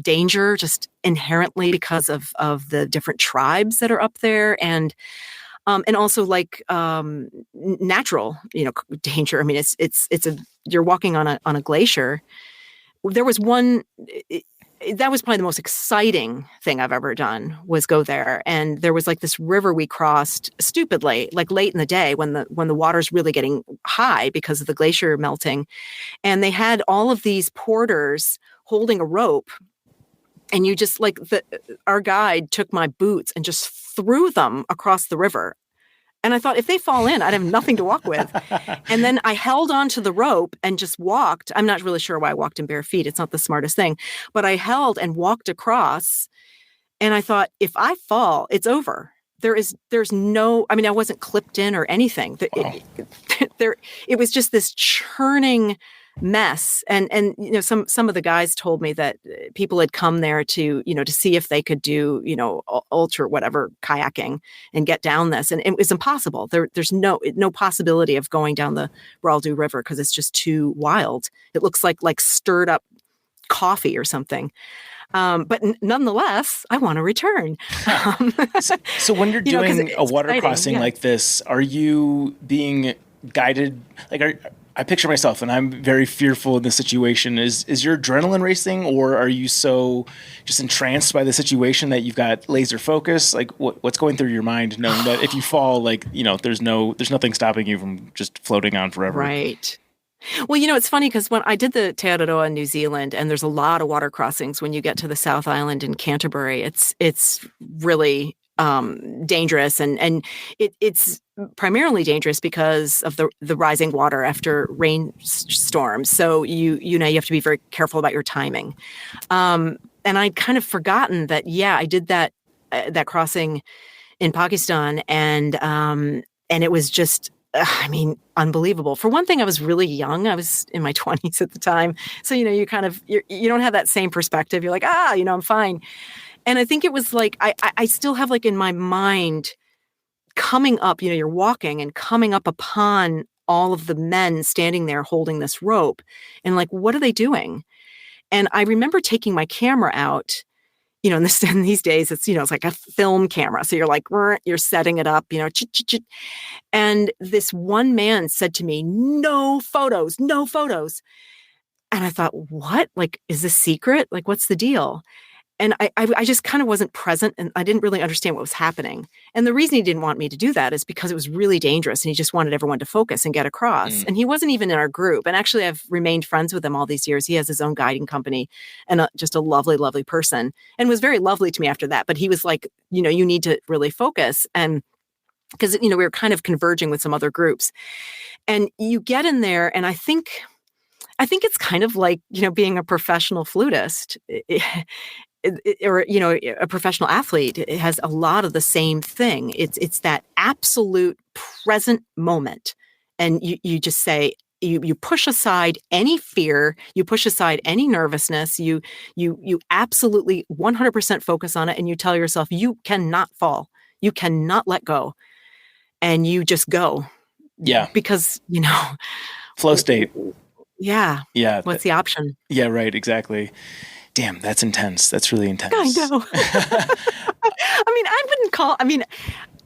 danger just inherently because of the different tribes that are up there. And also natural, danger. I mean, you're walking on a glacier. There was that was probably the most exciting thing I've ever done, was go there. And there was this river we crossed stupidly, late in the day when the water's really getting high because of the glacier melting. And they had all of these porters holding a rope. And you just our guide took my boots and just threw them across the river. And I thought, if they fall in, I'd have nothing to walk with. And then I held onto the rope and just walked. I'm not really sure why I walked in bare feet. It's not the smartest thing. But I held and walked across. And I thought, if I fall, it's over. There's no, I mean, I wasn't clipped in or anything. Wow. It was just this churning mess. And some of the guys told me that people had come there to see if they could do, ultra whatever kayaking and get down this. And it was impossible. There's no possibility of going down the Raldu River because it's just too wild. It looks like stirred up coffee or something. But nonetheless, I want to return. So when you're doing a water crossing like this, are you being guided? I picture myself, and I'm very fearful in this situation. Is your adrenaline racing, or are you so just entranced by the situation that you've got laser focus? What's going through your mind, knowing that if you fall, there's nothing stopping you from just floating on forever? Right. Well, it's funny because when I did the Te Araroa in New Zealand, and there's a lot of water crossings when you get to the South Island in Canterbury, it's really dangerous, and it's primarily dangerous because of the rising water after rainstorms. So you have to be very careful about your timing. And I'd kind of forgotten that. Yeah, I did that crossing in Pakistan, and it was just, unbelievable. For one thing, I was really young. I was in my 20s at the time, so you kind of you don't have that same perspective. You're like, I'm fine. And I think it was I still have in my mind coming up, you're walking and coming up upon all of the men standing there holding this rope, and what are they doing? And I remember taking my camera out, in these days it's, it's like a film camera. So you're setting it up, and this one man said to me, no photos. And I thought, what? Is this secret? What's the deal? And I just kind of wasn't present, and I didn't really understand what was happening. And the reason he didn't want me to do that is because it was really dangerous, and he just wanted everyone to focus and get across. And he wasn't even in our group. And actually, I've remained friends with him all these years. He has his own guiding company, and just a lovely, lovely person, and was very lovely to me after that. But he was like, you need to really focus. And because, we were kind of converging with some other groups. And you get in there, and I think it's kind of like, being a professional flutist. Or a professional athlete. It has a lot of the same thing. It's that absolute present moment, and you just say, you push aside any fear, you push aside any nervousness, you absolutely 100% focus on it, and you tell yourself you cannot fall, you cannot let go, and you just go. Yeah, because flow state. Yeah. What's the option? Yeah, right. Exactly. Damn, that's intense. That's really intense. I know.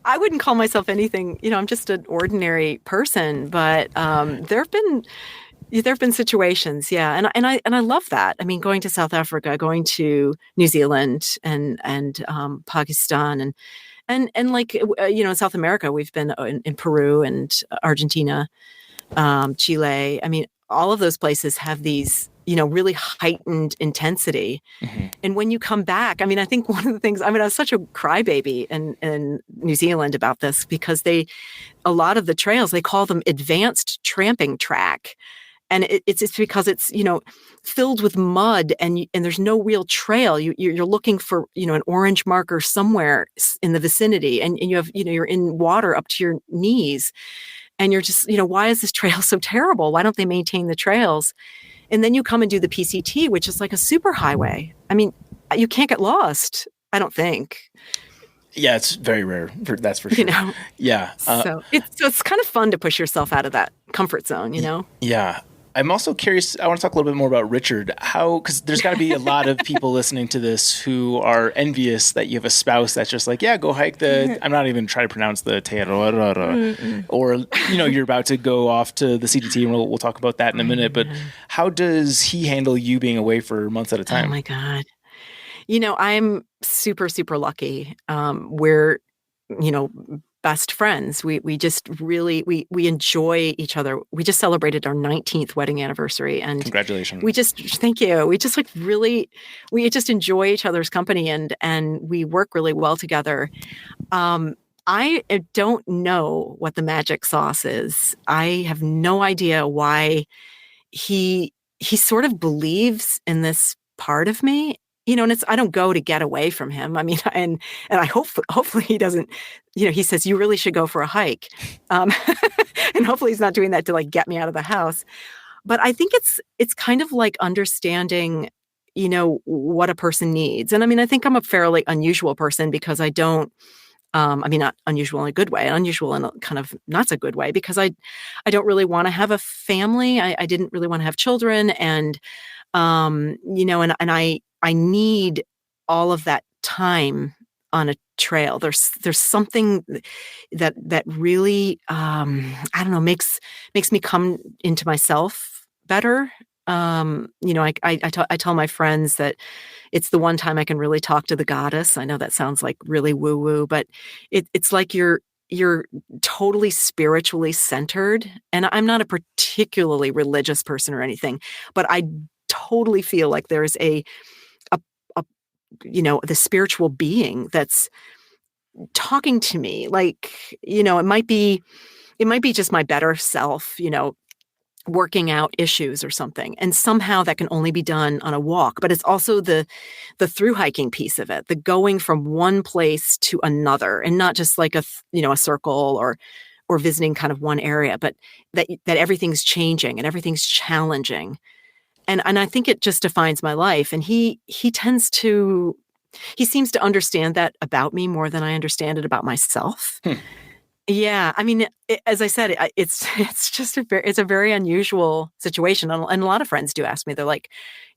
I wouldn't call myself anything, I'm just an ordinary person, but there have been situations, yeah. And I love that. Going to South Africa, going to New Zealand and Pakistan and in South America, we've been in Peru and Argentina, Chile. All of those places have these really heightened intensity. And when you come back, I mean, I think one of the things, I was such a crybaby in New Zealand about this, because a lot of the trails, they call them advanced tramping track. And it's because it's, filled with mud and there's no real trail. You're looking for, an orange marker somewhere in the vicinity, and you have, you're in water up to your knees, and you're just, why is this trail so terrible? Why don't they maintain the trails? And then you come and do the PCT, which is like a super highway. I mean, you can't get lost, I don't think. Yeah, it's very rare. That's for sure. Yeah. So it's kind of fun to push yourself out of that comfort zone, Yeah. I'm also curious, I want to talk a little bit more about Richard. Because there's got to be a lot of people listening to this who are envious that you have a spouse that's just like, yeah, go hike I'm not even trying to pronounce the Te Aroara. Or, you're about to go off to the CDT, and we'll talk about that in a minute. But how does he handle you being away for months at a time? Oh, my God. I'm super, super lucky. We're, best friends. We just really, we enjoy each other. We just celebrated our 19th wedding anniversary, and congratulations. Thank you. We just we just enjoy each other's company, and we work really well together. I don't know what the magic sauce is. I have no idea why he sort of believes in this part of me. And I don't go to get away from him. I mean, and I hopefully he doesn't, he says, you really should go for a hike. And hopefully he's not doing that to like get me out of the house. But I think it's kind of like understanding, what a person needs. And I mean, I think I'm a fairly unusual person, because I don't, not unusual in a good way, unusual in a kind of not so good way, because I don't really want to have a family. I didn't really want to have children. And, and I need all of that time on a trail. There's something that really, I don't know, makes me come into myself better. I tell my friends that it's the one time I can really talk to the goddess. I know that sounds like really woo woo, but it's like you're totally spiritually centered. And I'm not a particularly religious person or anything, but I totally feel like there's the spiritual being that's talking to me. Like, it might be just my better self, working out issues or something. And somehow that can only be done on a walk. But it's also the thru-hiking piece of it, the going from one place to another, and not just like a circle or visiting kind of one area, but that everything's changing and everything's challenging. And I think it just defines my life. And he seems to understand that about me more than I understand it about myself. Yeah. I mean, as I said, it's just it's a very unusual situation. And a lot of friends do ask me, they're like,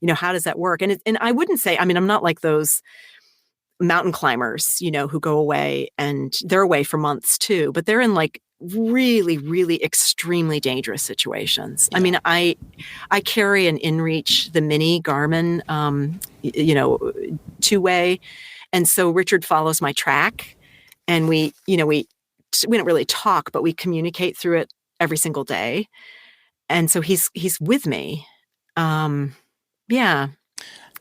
how does that work? And I wouldn't say, I mean, I'm not like those mountain climbers, who go away, and they're away for months too, but they're in like really, really extremely dangerous situations. Yeah. I mean, I carry an InReach, the mini Garmin, 2-way. And so Richard follows my track, and we don't really talk, but we communicate through it every single day. And so he's with me. Yeah.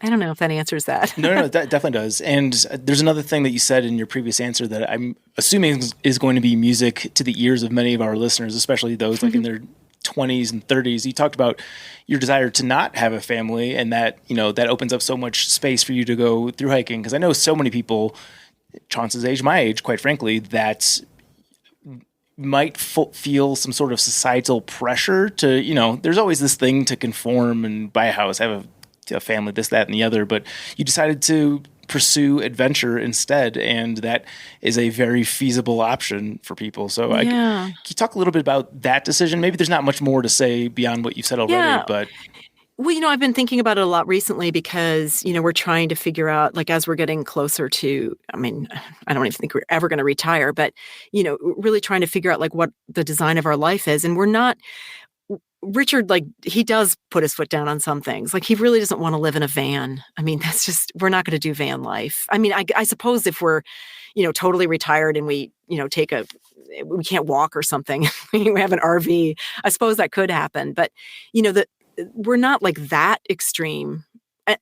I don't know if that answers that. No, that definitely does. And there's another thing that you said in your previous answer that I'm assuming is going to be music to the ears of many of our listeners, especially those like in their 20s and 30s. You talked about your desire to not have a family, and that, that opens up so much space for you to go through hiking. Because I know so many people, Chauncey's age, my age, quite frankly, that might feel some sort of societal pressure to, there's always this thing to conform and buy a house, have a family, this, that, and the other, but you decided to pursue adventure instead, and that is a very feasible option for people. So can you talk a little bit about that decision? Maybe there's not much more to say beyond what you've said already, but... Well, I've been thinking about it a lot recently, because, we're trying to figure out, like, as we're getting closer to, I mean, I don't even think we're ever going to retire, but, really trying to figure out like what the design of our life is. And we're not, Richard, like, he does put his foot down on some things. Like, he really doesn't want to live in a van. I mean, that's just, we're not going to do van life. I mean, I suppose if we're, totally retired and we, we can't walk or something, we have an RV, I suppose that could happen. But, we're not like that extreme.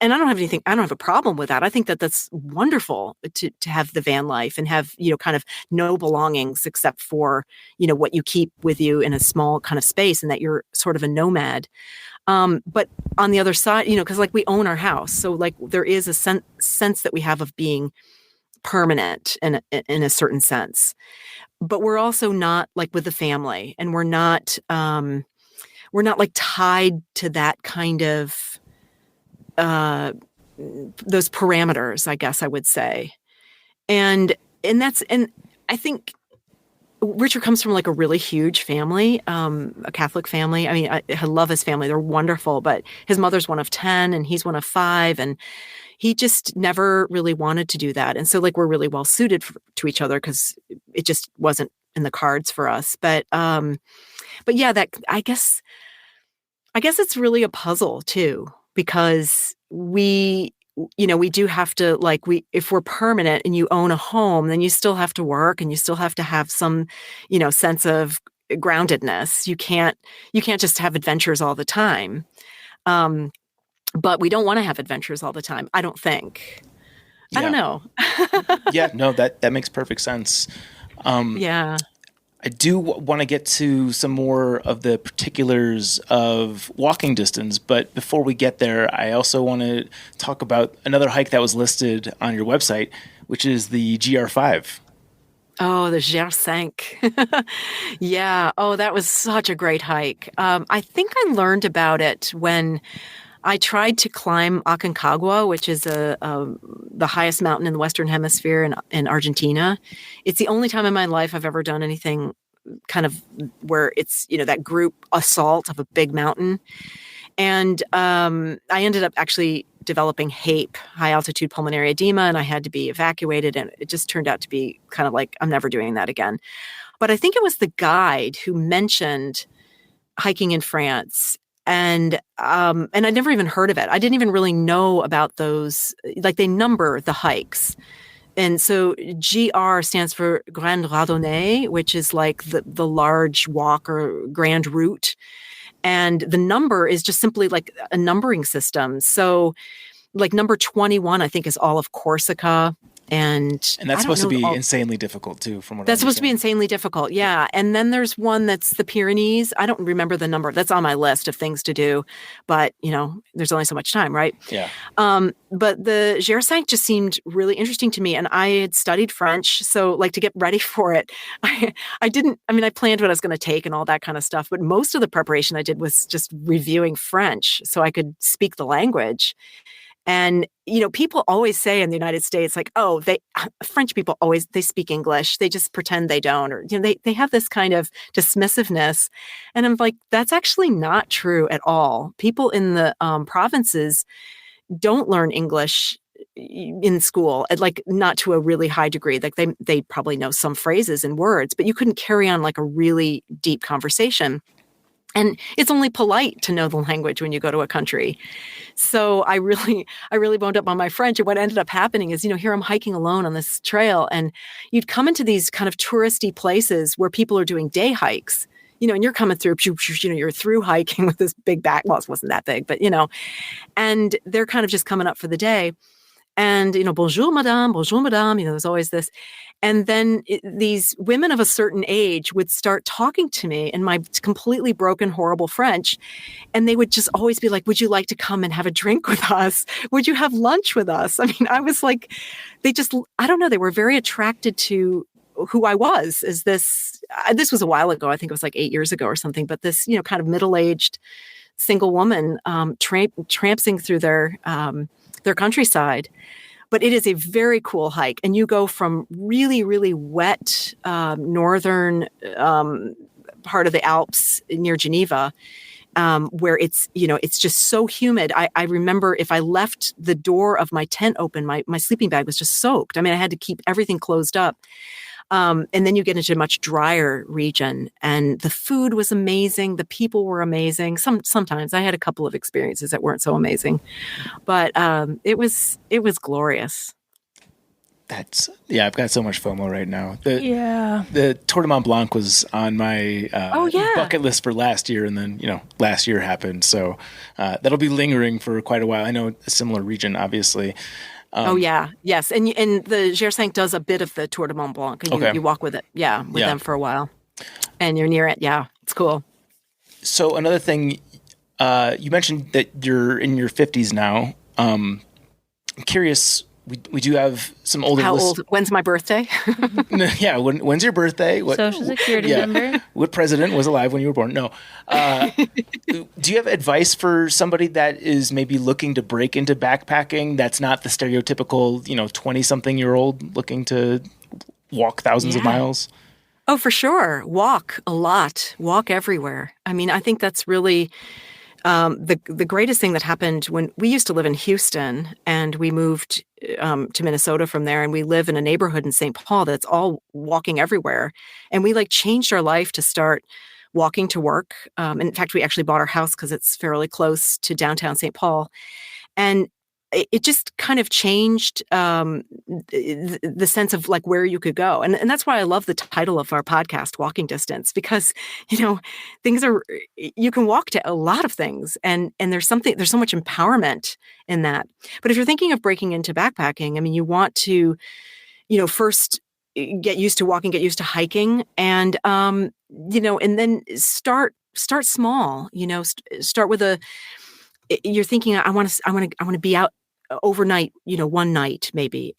And I don't have a problem with that. I think that that's wonderful to have the van life and have, kind of no belongings except for, what you keep with you in a small kind of space, and that you're sort of a nomad. But on the other side, because like we own our house. So like there is a sense that we have of being permanent in a certain sense. But we're also not like with the family, and we're not like tied to that kind of those parameters, I guess I would say. And I think Richard comes from like a really huge family, a Catholic family. I mean, I love his family. They're wonderful, but his mother's one of 10 and he's one of 5. And he just never really wanted to do that. And so like, we're really well suited to each other because it just wasn't in the cards for us. But yeah, that I guess it's really a puzzle too, because we do have to if we're permanent and you own a home, then you still have to work and you still have to have some, sense of groundedness. You can't just have adventures all the time. But we don't want to have adventures all the time, I don't think. Yeah. I don't know. Yeah, no, that makes perfect sense. Yeah. I do want to get to some more of the particulars of walking distance, but before we get there, I also want to talk about another hike that was listed on your website, which is the GR5. Oh, the GR5. Yeah. Oh, that was such a great hike. I think I learned about it when I tried to climb Aconcagua, which is the highest mountain in the Western Hemisphere in Argentina. It's the only time in my life I've ever done anything kind of where it's, that group assault of a big mountain. And I ended up actually developing HAPE, high altitude pulmonary edema, and I had to be evacuated. And it just turned out to be kind of like, I'm never doing that again. But I think it was the guide who mentioned hiking in France. And I'd never even heard of it. I didn't even really know about those. Like they number the hikes. And so GR stands for Grande Randonnée, which is like the large walk or grand route. And the number is just simply like a numbering system. So like number 21, I think, is all of Corsica. And that's supposed to be insanely difficult too, from what that's supposed to be insanely difficult. Yeah. And then there's one that's the Pyrenees. I don't remember the number. That's on my list of things to do, but there's only so much time, right? Yeah. But the GR5 just seemed really interesting to me. And I had studied French. So like to get ready for it, I planned what I was going to take and all that kind of stuff. But most of the preparation I did was just reviewing French so I could speak the language. And, people always say in the United States, like, oh, French people they speak English. They just pretend they don't, or, they have this kind of dismissiveness. And I'm like, that's actually not true at all. People in the provinces don't learn English in school, like not to a really high degree. Like they probably know some phrases and words, but you couldn't carry on like a really deep conversation. And it's only polite to know the language when you go to a country. So I really boned up on my French. And what ended up happening is, here I'm hiking alone on this trail, and you'd come into these kind of touristy places where people are doing day hikes, and you're coming through, you're through hiking with this big back. Well, it wasn't that big, but, and they're kind of just coming up for the day. And, bonjour, madame, there's always this. And then these women of a certain age would start talking to me in my completely broken, horrible French. And they would just always be like, would you like to come and have a drink with us? Would you have lunch with us? I mean, I was like, I don't know, they were very attracted to who I was. This was a while ago. I think it was like 8 years ago or something. But this, kind of middle-aged single woman tramping through their countryside. But it is a very cool hike. And you go from really, really wet northern part of the Alps near Geneva, where it's just so humid. I remember if I left the door of my tent open, my sleeping bag was just soaked. I mean, I had to keep everything closed up. And then you get into a much drier region, and the food was amazing. The people were amazing. Sometimes I had a couple of experiences that weren't so amazing, but it was glorious. I've got so much FOMO right now. Yeah. The Tour de Mont Blanc was on my yeah. bucket list for last year, and then last year happened, so that'll be lingering for quite a while. I know a similar region, obviously. Yes, and the Gers5 does a bit of the Tour de Mont Blanc. You walk with it, with them for a while, and you're near it. Yeah, it's cool. So another thing, you mentioned that you're in your 50s now. I'm curious. We do have some older. How old? When's my birthday? Yeah, when's your birthday? What Social Security number? What president was alive when you were born? No. Do you have advice for somebody that is maybe looking to break into backpacking? That's not the stereotypical, 20-something-year-old looking to walk thousands of miles. Oh, for sure. Walk a lot. Walk everywhere. I mean, I think that's really. The greatest thing that happened when we used to live in Houston and we moved to Minnesota from there, and we live in a neighborhood in St. Paul that's all walking everywhere. And we changed our life to start walking to work. In fact, we actually bought our house because it's fairly close to downtown St. Paul. And it just kind of changed the sense of where you could go. And that's why I love the title of our podcast, Walking Distance, because, things you can walk to a lot of things and there's so much empowerment in that. But if you're thinking of breaking into backpacking, I mean, you want to, first get used to walking, get used to hiking and then start small, start with you're thinking, I want to be out overnight, one night, maybe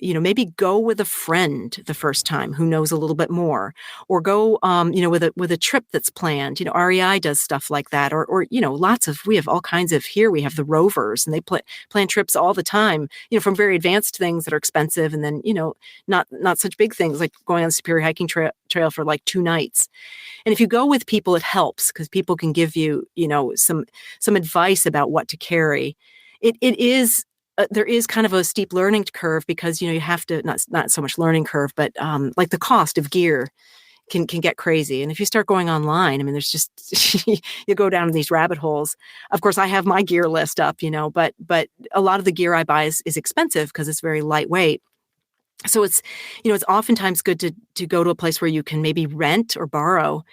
go with a friend the first time who knows a little bit more, or go, with a trip that's planned. REI does stuff like that, or we have all kinds of here. We have the Rovers, and they plan trips all the time. From very advanced things that are expensive, and then not such big things like going on the Superior Hiking Trail for 2 nights. And if you go with people, it helps because people can give you, some advice about what to carry. It is. There is kind of a steep learning curve because, you have to, not so much learning curve, but the cost of gear can get crazy. And if you start going online, I mean, there's just, you go down these rabbit holes. Of course, I have my gear list up, but a lot of the gear I buy is expensive because it's very lightweight. So it's, it's oftentimes good to go to a place where you can maybe rent or borrow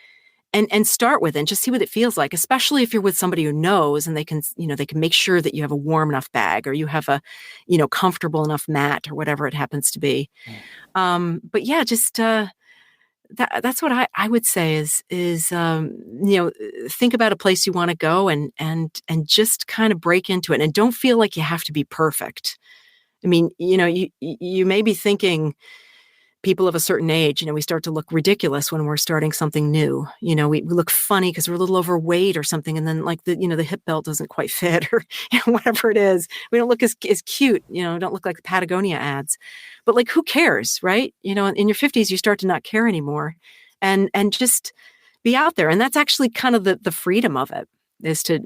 and start with it and just see what it feels like, especially if you're with somebody who knows and they can make sure that you have a warm enough bag or you have a, comfortable enough mat or whatever it happens to be. But yeah, just that's what I would say is think about a place you want to go and just kind of break into it and don't feel like you have to be perfect. I mean, you may be thinking, people of a certain age, we start to look ridiculous when we're starting something new. We look funny because we're a little overweight or something. And then the hip belt doesn't quite fit or whatever it is. We don't look as cute, don't look like the Patagonia ads, but who cares, right? In your 50s, you start to not care anymore and just be out there. And that's actually kind of the freedom of it is to,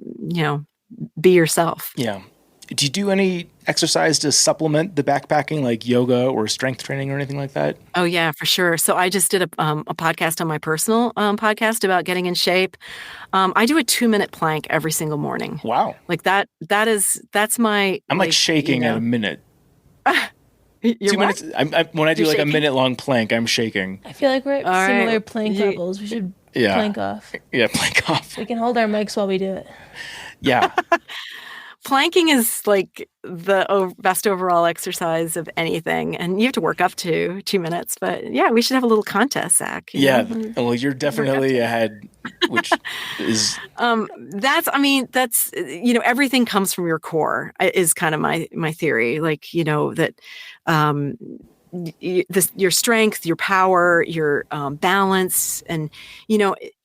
be yourself. Yeah. Do you do any exercise to supplement the backpacking, like yoga or strength training or anything like that? Oh, yeah, for sure. So I just did a podcast on my personal podcast about getting in shape. I do a 2-minute plank every single morning. Wow. That's my... I'm shaking at a minute. 2 minutes. When I do a minute-long plank, I'm shaking. I feel like we're at similar plank levels. We should plank off. Yeah, plank off. We can hold our mics while we do it. Yeah. Planking is the best overall exercise of anything. And you have to work up to 2 minutes. But yeah, we should have a little contest, Zach. Yeah. Well, you're definitely ahead, which is... that's, everything comes from your core is kind of my theory. That your strength, your power, your balance, and,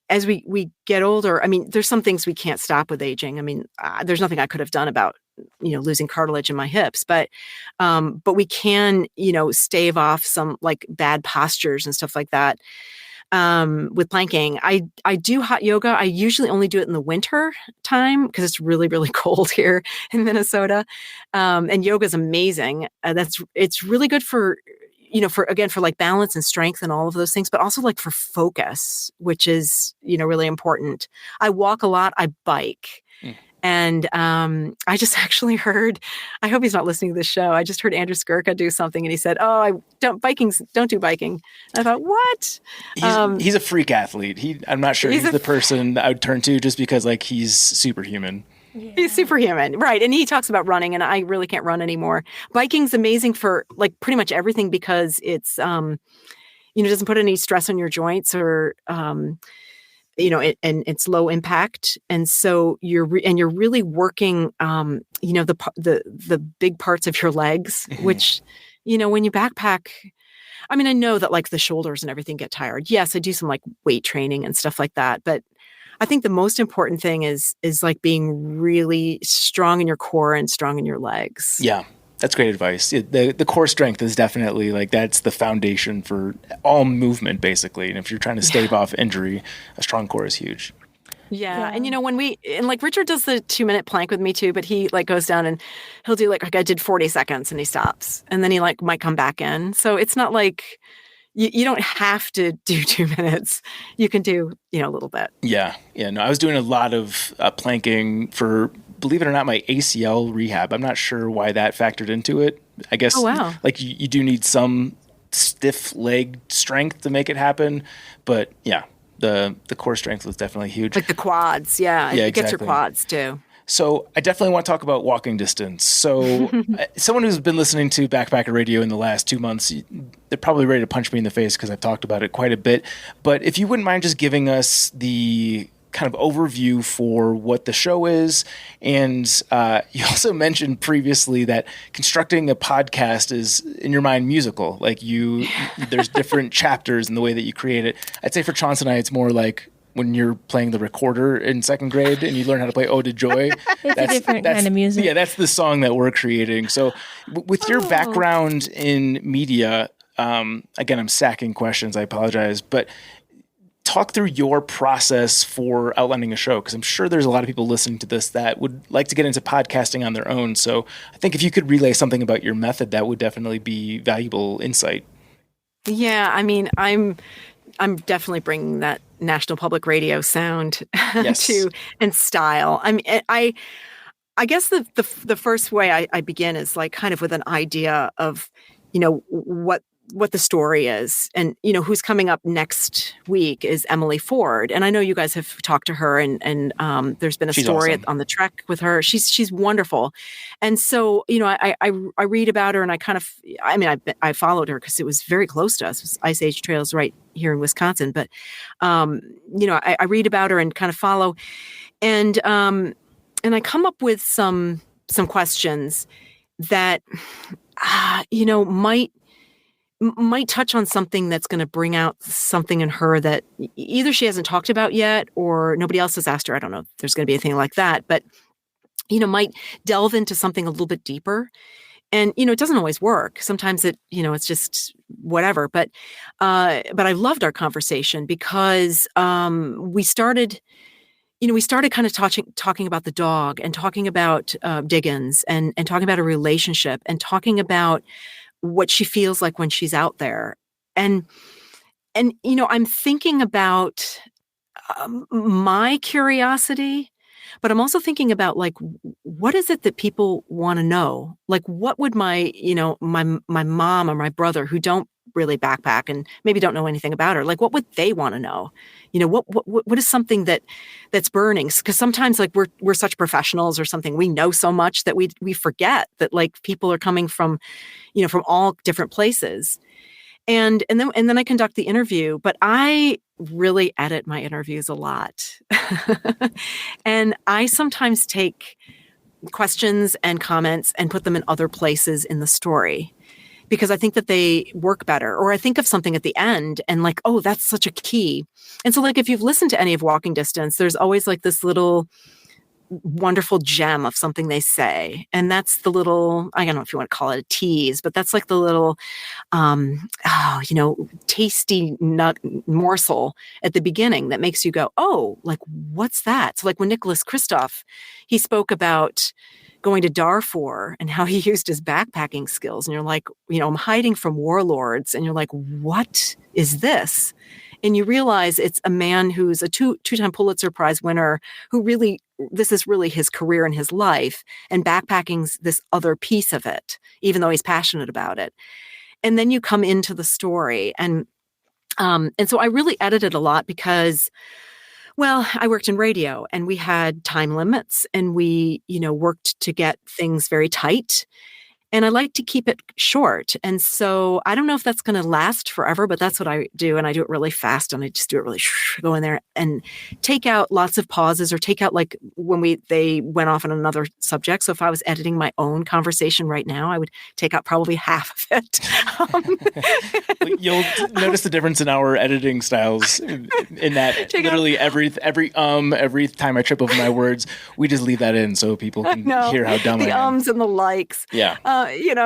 as we get older, there's some things we can't stop with aging. There's nothing I could have done about, losing cartilage in my hips, but we can, stave off some bad postures and stuff like that. With planking, I do hot yoga. I usually only do it in the winter time because it's really, really cold here in Minnesota. And yoga is amazing. It's really good for, for balance and strength and all of those things, but also for focus, which is, really important. I walk a lot, I bike. And I just actually heard, I hope he's not listening to this show. I just heard Andrew Skirka do something and he said, "Oh, don't do biking." And I thought, what? He's a freak athlete. I'm not sure he's the person I would turn to just because like he's superhuman. Yeah. He's superhuman. Right. And he talks about running and I really can't run anymore. Biking's amazing for like pretty much everything because it's, doesn't put any stress on your joints or, and it's low impact. And so you're really working, the big parts of your legs, which, when you backpack, I mean, I know that like the shoulders and everything get tired. Yes, I do some like weight training and stuff like that. But I think the most important thing is like being really strong in your core and strong in your legs. Yeah. That's great advice. The core strength is definitely like that's the foundation for all movement, basically. And if you're trying to stave off injury, a strong core is huge. Yeah. And like Richard does the 2-minute plank with me too, but he like goes down and he'll do like I did 40 seconds and he stops and then he like might come back in. So it's not like you don't have to do 2 minutes. You can do, a little bit. Yeah. No, I was doing a lot of planking for, believe it or not, my ACL rehab. I'm not sure why that factored into it. I guess like you do need some stiff leg strength to make it happen. But yeah, the core strength was definitely huge. Like the quads. Yeah. It gets your quads too. So I definitely want to talk about walking distance. So someone who's been listening to Backpacker Radio in the last 2 months, they're probably ready to punch me in the face because I've talked about it quite a bit. But if you wouldn't mind just giving us the kind of overview for what the show is. And you also mentioned previously that constructing a podcast is, in your mind, musical. Like there's different chapters in the way that you create it. I'd say for Chauncey and I, it's more like when you're playing the recorder in second grade and you learn how to play Ode to Joy. It's a different kind of music. Yeah, that's the song that we're creating. So with your background in media, again, I'm stacking questions. I apologize. But talk through your process for outlining a show, because I'm sure there's a lot of people listening to this that would like to get into podcasting on their own. So I think if you could relay something about your method, that would definitely be valuable insight. Yeah, I mean, I'm definitely bringing that National Public Radio sound to and style. I mean, I guess the first way I begin is like kind of with an idea of, what the story is. And, who's coming up next week is Emily Ford. And I know you guys have talked to her and there's been a story awesome. On the trek with her. She's wonderful. And so, I read about her and I followed her because it was very close to us. It was Ice Age Trails right here in Wisconsin. But, I read about her and kind of follow and I come up with some questions that, might touch on something that's going to bring out something in her that either she hasn't talked about yet or nobody else has asked her. I don't know if there's going to be anything like that, but, might delve into something a little bit deeper. And, it doesn't always work. Sometimes it's just whatever. But I loved our conversation because we started kind of talking about the dog and talking about Diggins and talking about a relationship and talking about what she feels like when she's out there. And I'm thinking about my curiosity, but I'm also thinking about like, what is it that people want to know? Like, what would my mom or my brother who don't really backpack and maybe don't know anything about her, like, what would they want to know? What is something that's burning? Because sometimes like we're such professionals or something, we know so much that we forget that like people are coming from, from all different places. And then I conduct the interview, but I really edit my interviews a lot. And I sometimes take questions and comments and put them in other places in the story because I think that they work better. Or I think of something at the end and like, oh, that's such a key. And so like if you've listened to any of Walking Distance, there's always like this little wonderful gem of something they say. And that's the little, I don't know if you want to call it a tease, but that's like the little, tasty nut morsel at the beginning that makes you go, oh, like, what's that? So like when Nicholas Kristof, he spoke about going to Darfur and how he used his backpacking skills. And you're like, I'm hiding from warlords. And you're like, what is this? And you realize it's a man who's a two-time Pulitzer Prize winner who really really his career and his life, and backpacking's this other piece of it, even though he's passionate about it. And then you come into the story, and so I really edited a lot because, well, I worked in radio and we had time limits, and we, worked to get things very tight. And I like to keep it short. And so I don't know if that's going to last forever, but that's what I do. And I do it really fast, and I just do it really go in there and take out lots of pauses, or take out, like when they went off on another subject. So if I was editing my own conversation right now, I would take out probably half of it. You'll notice the difference in our editing styles in that literally every time I trip over my words, we just leave that in so people can hear how dumb I am. The ums and the likes. Yeah.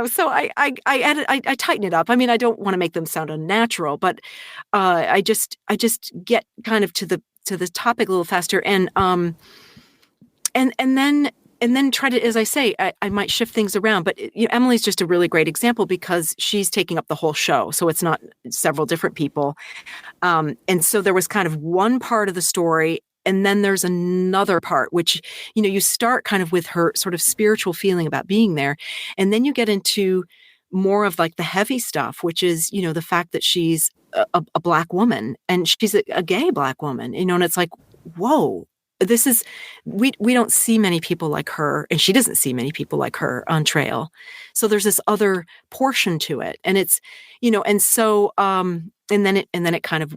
So I edit, I tighten it up. I mean, I don't want to make them sound unnatural, but I just get kind of to the topic a little faster, and then try to, as I say, I might shift things around. But Emily's just a really great example because she's taking up the whole show, so it's not several different people. And so there was kind of one part of the story. And then there's another part, which, you start kind of with her sort of spiritual feeling about being there. And then you get into more of like the heavy stuff, which is, the fact that she's a Black woman, and she's a gay Black woman, and it's like, whoa, we don't see many people like her, and she doesn't see many people like her on trail. So there's this other portion to it. And it's, and so, and then it kind of,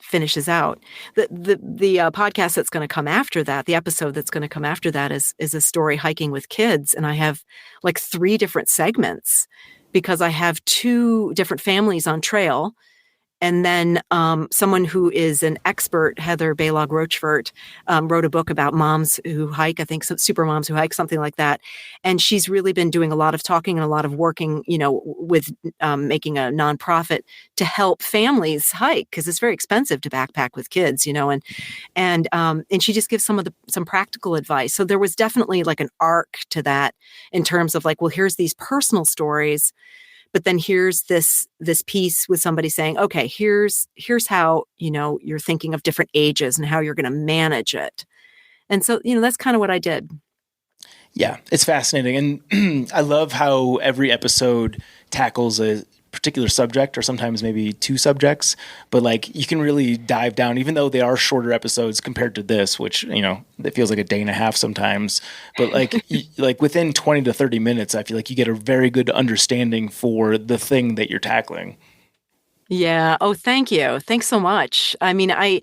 finishes out. The podcast that's going to come after that, the episode that's going to come after that is a story, Hiking with Kids. And I have like 3 different segments because I have 2 different families on trail. And then someone who is an expert, Heather Baylog Rochfort, wrote a book about moms who hike, I think super moms who hike, something like that. And she's really been doing a lot of talking and a lot of working, with making a nonprofit to help families hike, because it's very expensive to backpack with kids, and she just gives some practical advice. So there was definitely like an arc to that in terms of like, well, here's these personal stories. But then here's this piece with somebody saying, okay, here's how, you're thinking of different ages and how you're going to manage it. And so, that's kind of what I did. Yeah, it's fascinating. And I love how every episode tackles a particular subject, or sometimes maybe 2 subjects, but like you can really dive down, even though they are shorter episodes compared to this, which, it feels like a day and a half sometimes, but like, like within 20 to 30 minutes, I feel like you get a very good understanding for the thing that you're tackling. Yeah. Oh, thank you. Thanks so much. I mean, I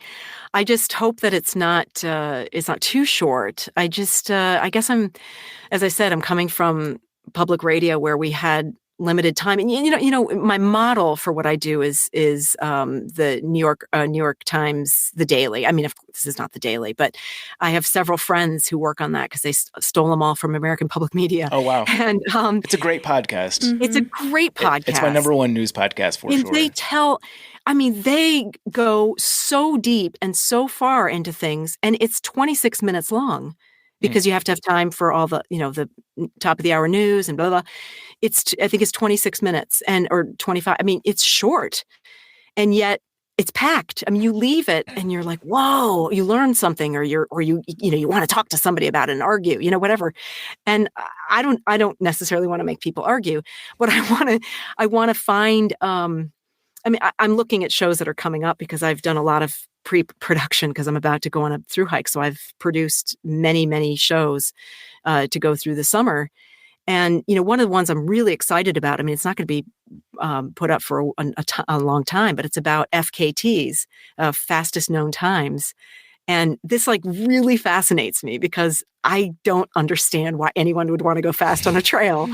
just hope that it's not too short. I guess as I said, I'm coming from public radio where we had limited time. And my model for what I do is the New York Times, The Daily. I mean, this is not The Daily, but I have several friends who work on that because they stole them all from American Public Media. Oh wow! And it's a great podcast. Mm-hmm. It's a great podcast. It's my number 1 news podcast for sure. They go so deep and so far into things, and it's 26 minutes long. Because you have to have time for all the, the top of the hour news and blah, blah, blah. I think it's 26 minutes or 25. I mean, it's short, and yet it's packed. I mean, you leave it and you're like, whoa, you learn something, or you want to talk to somebody about it and argue, whatever. And I don't necessarily want to make people argue, but I want to find, I'm looking at shows that are coming up because I've done a lot of pre-production because I'm about to go on a thru-hike. So I've produced many, many shows to go through the summer. And, one of the ones I'm really excited about, I mean, it's not going to be put up for a long time, but it's about FKTs, fastest known times. And this like really fascinates me because I don't understand why anyone would want to go fast on a trail.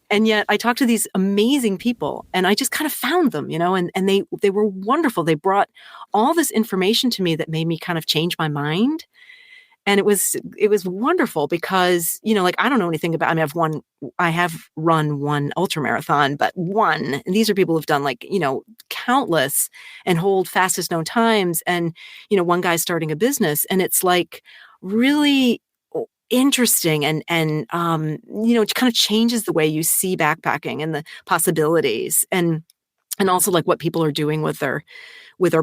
And yet I talked to these amazing people and I just kind of found them, and they were wonderful. They brought all this information to me that made me kind of change my mind. And it was wonderful because, like, I don't know anything about, I have run one ultra marathon, but and these are people who've done like, countless and hold fastest known times. And, one guy's starting a business, and it's like really interesting and it kind of changes the way you see backpacking and the possibilities. And and also like what people are doing with their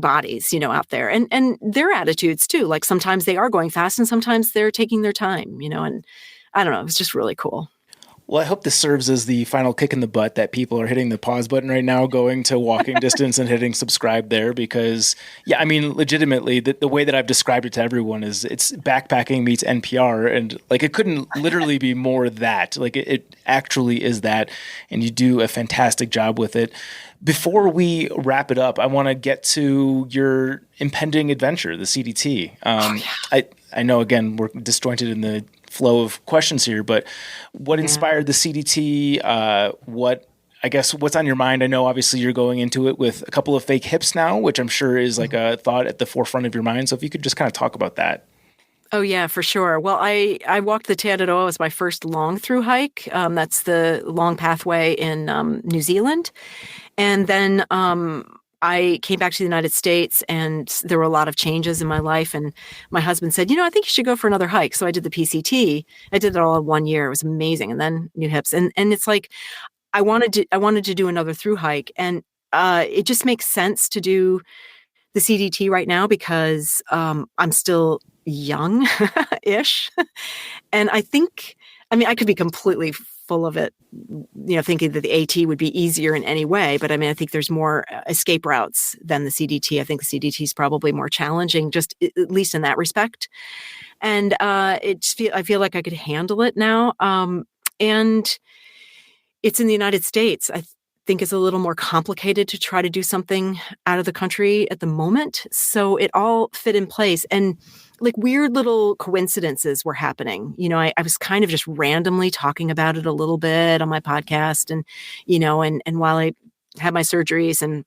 bodies, out there, and their attitudes too. Like sometimes they are going fast and sometimes they're taking their time, and I don't know, it was just really cool. Well, I hope this serves as the final kick in the butt that people are hitting the pause button right now, going to Walking Distance and hitting subscribe there, because, yeah, I mean, legitimately, the way that I've described it to everyone is it's backpacking meets NPR, and like it couldn't literally be more that. Like it actually is that, and you do a fantastic job with it. Before we wrap it up, I want to get to your impending adventure, the CDT. I know, again, we're disjointed in the flow of questions here, but what inspired the CDT? What's on your mind? I know obviously you're going into it with a couple of fake hips now, which I'm sure is like a thought at the forefront of your mind. So if you could just kind of talk about that. Oh yeah, for sure. Well, I walked the Te Araroa as my first long through hike. That's the long pathway in New Zealand. And then I came back to the United States, and there were a lot of changes in my life. And my husband said, I think you should go for another hike. So I did the PCT. I did it all in 1 year. It was amazing. And then new hips. And it's like, I wanted to do another through hike. And it just makes sense to do the CDT right now because I'm still young-ish. And I could be completely full of it, thinking that the AT would be easier in any way. But I think there's more escape routes than the CDT. I think the CDT is probably more challenging, just at least in that respect. And I feel like I could handle it now. And it's in the United States. I think it's a little more complicated to try to do something out of the country at the moment. So it all fit in place. And like weird little coincidences were happening. I was kind of just randomly talking about it a little bit on my podcast and while I had my surgeries and,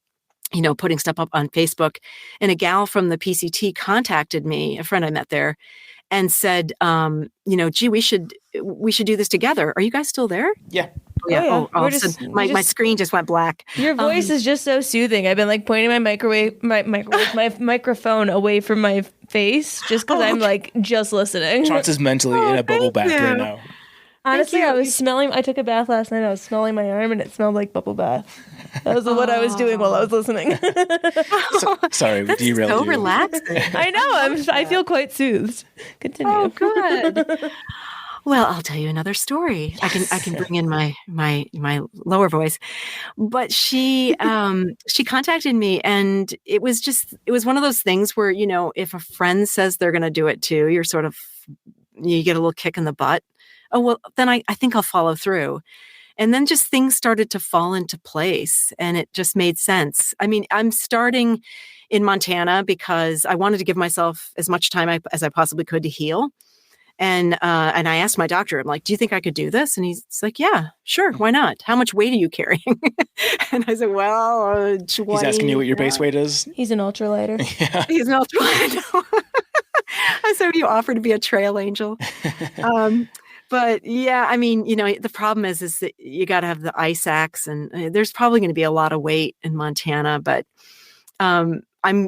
putting stuff up on Facebook, and a gal from the PCT contacted me, a friend I met there, and said, gee, we should do this together. Are you guys still there? Yeah. Yeah. My screen just went black. Your voice is just so soothing. I've been like pointing my microphone away from my face just because I'm like just listening. Chance is mentally in a bubble bath right now. Honestly, I took a bath last night. I was smelling my arm and it smelled like bubble bath. That was what I was doing while I was listening. Sorry, we derailed you. So relaxing. I know. I feel quite soothed. Continue. Oh, good. Well, I'll tell you another story. Yes. I can bring in my lower voice, but she contacted me, and it was one of those things where if a friend says they're going to do it too, you get a little kick in the butt. Oh well, then I think I'll follow through, and then just things started to fall into place, and it just made sense. I'm starting in Montana because I wanted to give myself as much time as I possibly could to heal. And I asked my doctor, I'm like, do you think I could do this? And he's like, yeah, sure. Why not? How much weight are you carrying? And I said, well, 20. He's asking you what your base weight is? He's an ultralighter. Yeah. He's an ultralighter. I said, you offer to be a trail angel. But yeah, the problem is that you got to have the ice axe, and there's probably going to be a lot of weight in Montana, but I'm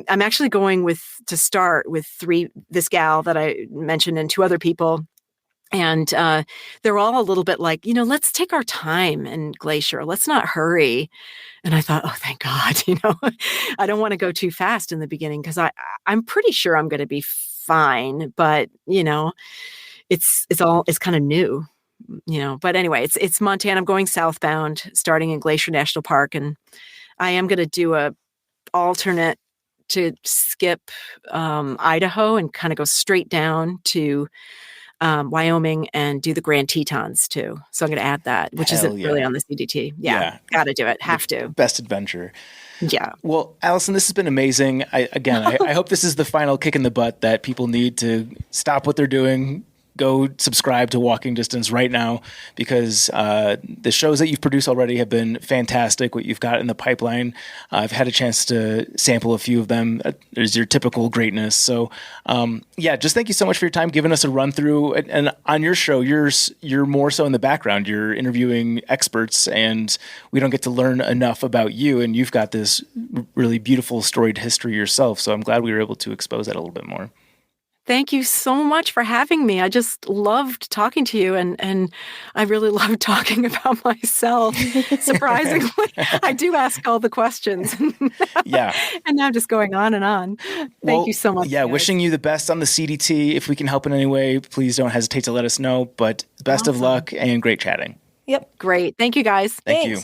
actually going to start with this gal that I mentioned and 2 other people. And they're all a little bit like, let's take our time in Glacier. Let's not hurry. And I thought, oh, thank God, I don't want to go too fast in the beginning because I'm pretty sure I'm going to be fine. But, it's kind of new, but anyway, it's Montana. I'm going southbound starting in Glacier National Park. And I am going to do a alternate to skip Idaho and kind of go straight down to Wyoming and do the Grand Tetons too. So I'm going to add that, which isn't really on the CDT. Yeah. Got to do it. Have to. Best adventure. Yeah. Well, Alison, this has been amazing. I hope this is the final kick in the butt that people need to stop what they're doing. Go subscribe to Walking Distance right now, because the shows that you've produced already have been fantastic. What you've got in the pipeline, I've had a chance to sample a few of them. There's your typical greatness. So, just thank you so much for your time, giving us a run through. And on your show, you're more so in the background. You're interviewing experts, and we don't get to learn enough about you. And you've got this really beautiful storied history yourself. So I'm glad we were able to expose that a little bit more. Thank you so much for having me. I just loved talking to you, and I really loved talking about myself. Surprisingly, I do ask all the questions. Yeah. And now I'm just going on and on. Thank you so much. Yeah, guys. wishing you the best on the CDT. If we can help in any way, please don't hesitate to let us know. But best of luck and great chatting. Yep. Great. Thank you, guys. Thank you.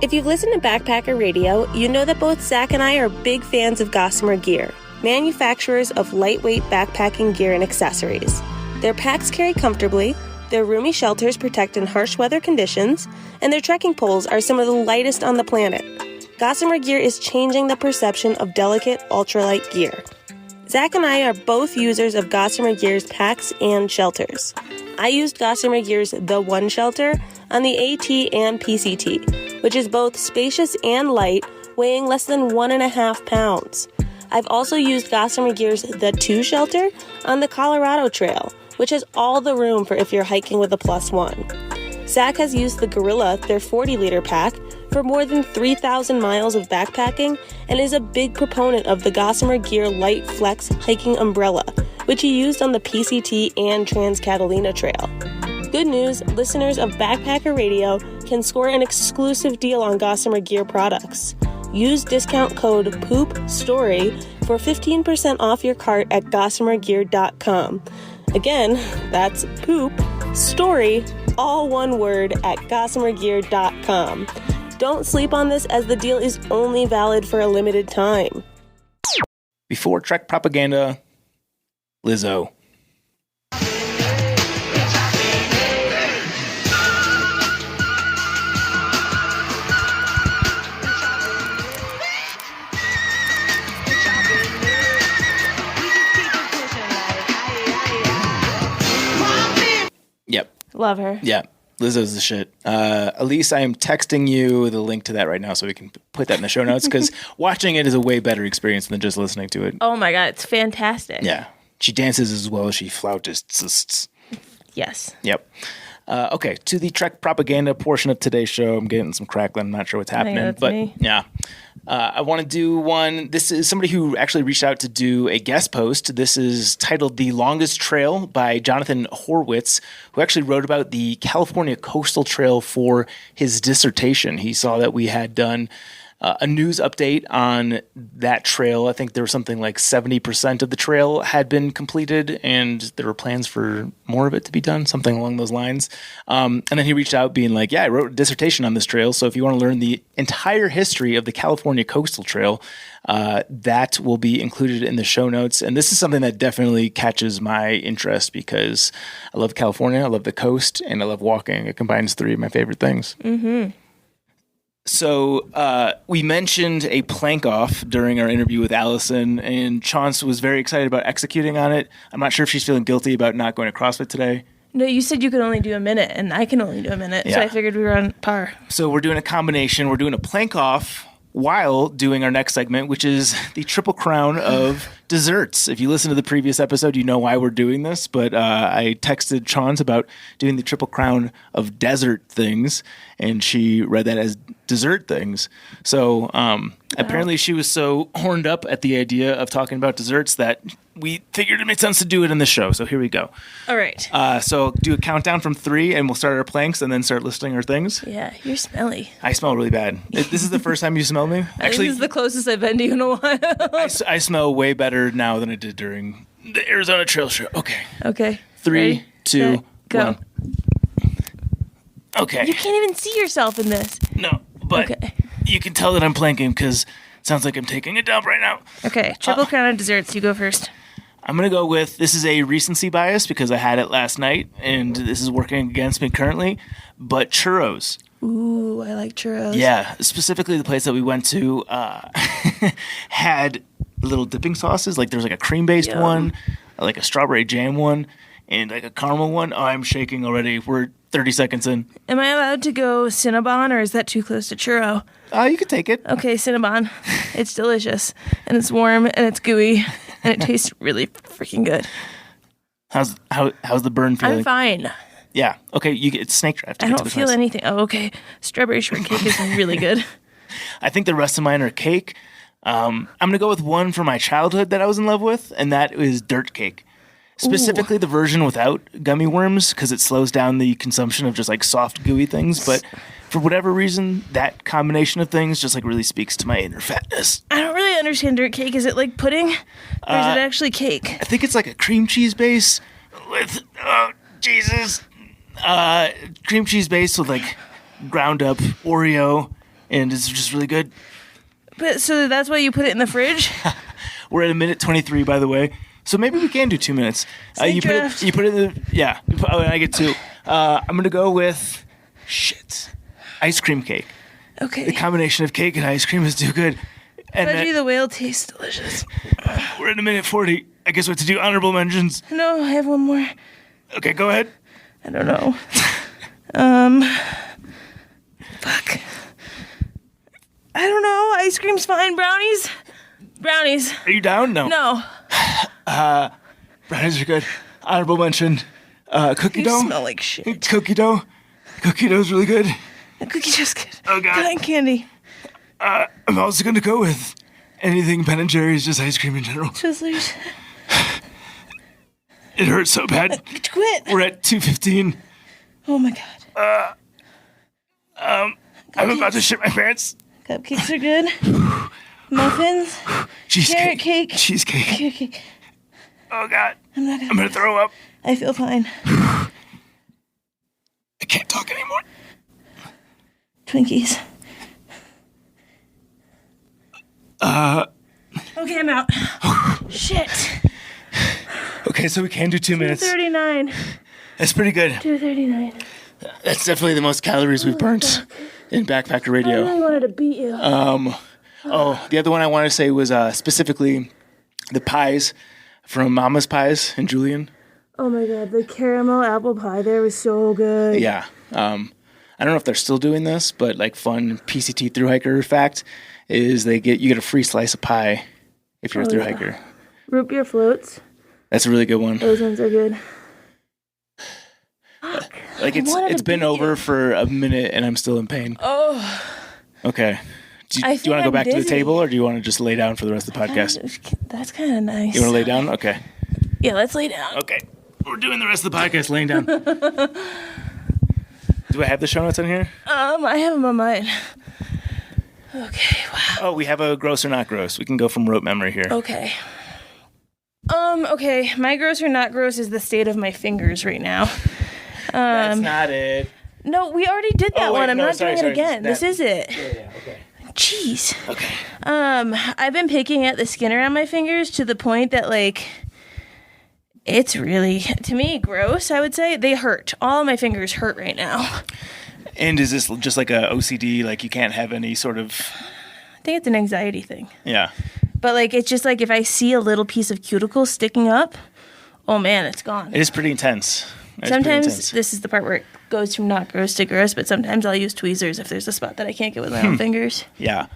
If you've listened to Backpacker Radio, you know that both Zach and I are big fans of Gossamer Gear, manufacturers of lightweight backpacking gear and accessories. Their packs carry comfortably, their roomy shelters protect in harsh weather conditions, and their trekking poles are some of the lightest on the planet. Gossamer Gear is changing the perception of delicate, ultralight gear. Zach and I are both users of Gossamer Gear's packs and shelters. I used Gossamer Gear's The One Shelter on the AT and PCT, which is both spacious and light, weighing less than 1.5 pounds. I've also used Gossamer Gear's The Two Shelter on the Colorado Trail, which has all the room for if you're hiking with a +1. Zach has used the Gorilla, their 40-liter pack, for more than 3,000 miles of backpacking and is a big proponent of the Gossamer Gear Light Flex hiking umbrella, which he used on the PCT and Trans-Catalina Trail. Good news, listeners of Backpacker Radio can score an exclusive deal on Gossamer Gear products. Use discount code POOPSTORY for 15% off your cart at gossamergear.com. Again, that's POOPSTORY, all one word, at gossamergear.com. Don't sleep on this, as the deal is only valid for a limited time. Before Trek propaganda, Lizzo. Yep. Love her. Yeah. Lizzo's the shit. Elise, I am texting you the link to that right now so we can put that in the show notes, because watching it is a way better experience than just listening to it. Oh my God, it's fantastic. Yeah. She dances as well as she flautists. Yes. Yep. Okay, to the Trek propaganda portion of today's show. I'm getting some crackling. I'm not sure what's happening. that's but me. Yeah. I want to do one. This is somebody who actually reached out to do a guest post. This is titled The Longest Trail by Jonathan Horwitz, who actually wrote about the California Coastal Trail for his dissertation. He saw that we had done a news update on that trail. I think there was something like 70% of the trail had been completed, and there were plans for more of it to be done, something along those lines. And then he reached out being like, yeah, I wrote a dissertation on this trail, so if you want to learn the entire history of the California Coastal Trail, that will be included in the show notes. And this is something that definitely catches my interest because I love California, I love the coast, and I love walking. It combines three of my favorite things. Mm-hmm. So we mentioned a plank off during our interview with Alison, and Chance was very excited about executing on it. I'm not sure if she's feeling guilty about not going to CrossFit today. No, you said you could only do a minute, and I can only do a minute, so Yeah. I figured we were on par. So we're doing a combination. We're doing a plank off while doing our next segment, which is the Triple Crown of desserts. If you listen to the previous episode, you know why we're doing this, but I texted Chance about doing the Triple Crown of desert things, and she read that as dessert things. So apparently she was so horned up at the idea of talking about desserts that we figured it made sense to do it in the show. So here we go. All right. So do a countdown from 3, and we'll start our planks and then start listing our things. Yeah, you're smelly. I smell really bad. This is the first time you smell me? Actually, this is the closest I've been to you in a while. I smell way better now than I did during the Arizona Trail Show. Okay. Okay. 3, Ready, 2, set, go. 1. Okay. You can't even see yourself in this. No, but Okay. you can tell that I'm planking because it sounds like I'm taking a dump right now. Okay, Triple Crown of desserts. You go first. I'm going to go with, this is a recency bias because I had it last night, and this is working against me currently, but churros. Ooh, I like churros. Yeah, specifically the place that we went to had little dipping sauces. Like there's like a cream-based Yum. one, like a strawberry jam one, and like a caramel one. Oh, I'm shaking already. We're 30 seconds in. Am I allowed to go Cinnabon, or is that too close to churro? You can take it. Okay, Cinnabon. It's delicious, and it's warm, and it's gooey, and it tastes really freaking good. How's the burn feeling? I'm fine. Yeah. Okay. It's snake draft. I don't feel anything. Oh, okay. Strawberry shortcake is really good. I think the rest of mine are cake. I'm going to go with one from my childhood that I was in love with, and that is dirt cake. Specifically the version without gummy worms, because it slows down the consumption of just like soft, gooey things. But for whatever reason, that combination of things just like really speaks to my inner fatness. I don't really understand dirt cake. Is it like pudding? Or is it actually cake? I think it's like a cream cheese base with, cream cheese base with like ground up Oreo, and it's just really good. But so that's why you put it in the fridge? We're at a minute 23, by the way. So maybe we can do 2 minutes. You put it in the, yeah. Oh, and I get 2. I'm going to go with, ice cream cake. Okay. The combination of cake and ice cream is too good. And Fudgy the whale tastes delicious. We're at a minute 40. I guess we have to do honorable mentions. No, I have one more. Okay, go ahead. I don't know. Fuck. I don't know. Ice cream's fine. Brownies? Brownies. Are you down? No. No. Brownies are good. Honorable mention. Cookie You dough. smell like shit. Cookie dough. Cookie dough's really good. The cookie's just good. Oh, God. Good on candy. I'm also going to go with anything Ben & Jerry's, just ice cream in general. Twizzlers. It hurts so bad. Quit. We're at 2:15. Oh my god. I'm about to shit my pants. Cupcakes are good. Muffins. Cheesecake. Carrot cake. Cheesecake. Carrot cake. Oh, God. I'm not I'm going to throw up. I feel fine. I can't talk anymore. Twinkies. Okay, I'm out. Shit. Okay, so we can do 2 minutes. 2:39. That's pretty good. 2:39. That's definitely the most calories we've burnt in Backpacker I Radio. really wanted to beat you. The other one I want to say was specifically the pies from Mama's Pies and Julian. Oh my god, the caramel apple pie there was so good. Yeah. I don't know if they're still doing this, but like fun PCT Thru-Hiker fact is you get a free slice of pie if you're a Thru-Hiker. Root beer floats. That's a really good one. Those ones are good. Like it's been over for a minute and I'm still in pain. Oh. Okay. Do you want to go back to the table or do you want to just lay down for the rest of the podcast? That's kind of nice. You want to lay down? Okay. Yeah, let's lay down. Okay. We're doing the rest of the podcast laying down. Do I have the show notes on here? I have them on mine. Okay, wow. Oh, we have a gross or not gross. We can go from rote memory here. Okay. Okay, my gross or not gross is the state of my fingers right now. That's not it. No, we already did that one. I'm not doing it again. This is it. Yeah, okay. Jeez. Okay. I've been picking at the skin around my fingers to the point that, like, it's really, to me, gross, I would say. They hurt. All of my fingers hurt right now. And is this just like a OCD, like you can't have any sort of... I think it's an anxiety thing. Yeah. But, like, it's just like if I see a little piece of cuticle sticking up, oh, man, it's gone. It is pretty intense. Sometimes this is the part where it goes from not gross to gross, but sometimes I'll use tweezers if there's a spot that I can't get with my own fingers. Yeah.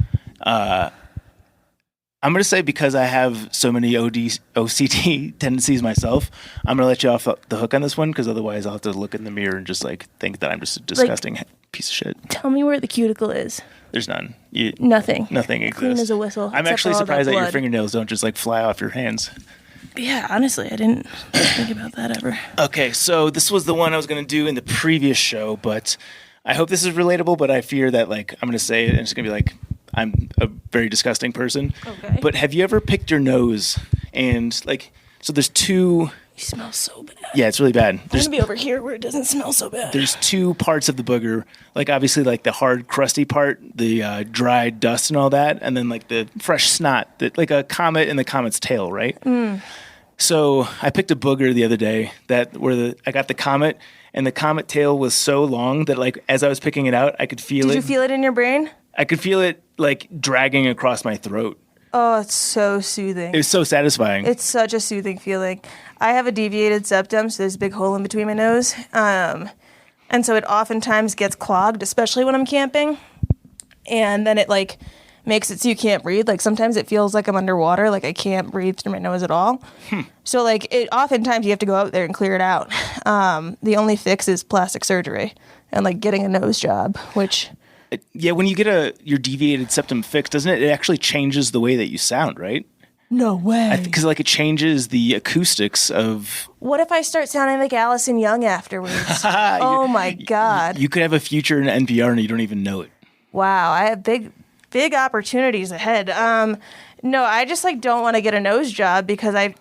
I'm going to say because I have so many OCD tendencies myself, I'm going to let you off the hook on this one because otherwise I'll have to look in the mirror and just like think that I'm just a disgusting piece of shit. Tell me where the cuticle is. There's none. Nothing. Nothing exists. Clean as a whistle. I'm actually surprised that your fingernails don't just like fly off your hands. Yeah, honestly, I didn't think about that ever. Okay, so this was the one I was going to do in the previous show, but I hope this is relatable, but I fear that like I'm going to say it and it's going to be like I'm a very disgusting person. Okay. But have you ever picked your nose and like, so there's two... You smell so bad. Yeah, it's really bad. I'm going to be over here where it doesn't smell so bad. There's two parts of the booger, like obviously like the hard, crusty part, the dried dust and all that, and then like the fresh snot, like a comet and the comet's tail, right? Mm. So I picked a booger the other day I got the comet, and the comet tail was so long that like as I was picking it out, I could feel it. Did you feel it in your brain? I could feel it like dragging across my throat. Oh, it's so soothing. It was so satisfying. It's such a soothing feeling. I have a deviated septum, so there's a big hole in between my nose. And so it oftentimes gets clogged, especially when I'm camping. And then it like makes it so you can't breathe. Like sometimes it feels like I'm underwater, like I can't breathe through my nose at all. So like oftentimes you have to go out there and clear it out. The only fix is plastic surgery and like getting a nose job, which Yeah, when you get your deviated septum fixed, doesn't it? It actually changes the way that you sound, right? No way. Because like it changes the acoustics of. What if I start sounding like Alison Young afterwards? Oh my God. You could have a future in NPR and you don't even know it. Wow, I have big opportunities ahead. No, I just like don't want to get a nose job because I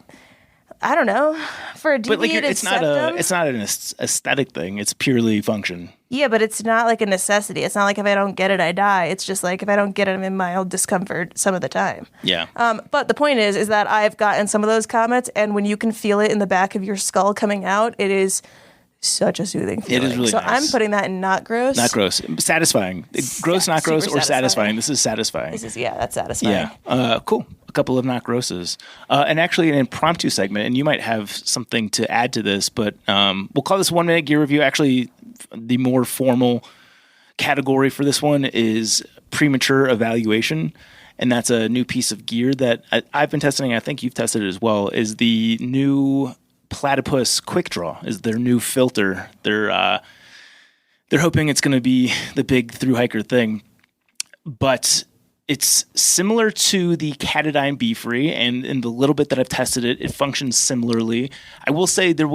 don't know, for a deviated septum. It's not an aesthetic thing. It's purely function. Yeah, but it's not like a necessity. It's not like if I don't get it, I die. It's just like if I don't get it, I'm in mild discomfort some of the time. Yeah. But the point is that I've gotten some of those comments, and when you can feel it in the back of your skull coming out, it is such a soothing feeling. It is really so nice. I'm putting that in not gross. Not gross. Satisfying. Gross, not gross, or satisfying. This is satisfying. That's satisfying. Yeah. Cool. A couple of not grosses. And actually an impromptu segment, and you might have something to add to this, but we'll call this 1 minute gear review. Actually, the more formal category for this one is premature evaluation. And that's a new piece of gear that I've been testing. I think you've tested it as well, is the new Platypus Quick Draw is their new filter. They're hoping it's going to be the big Thru-Hiker thing, but it's similar to the Catadine Be Free, and in the little bit that I've tested it, it functions similarly. I will say the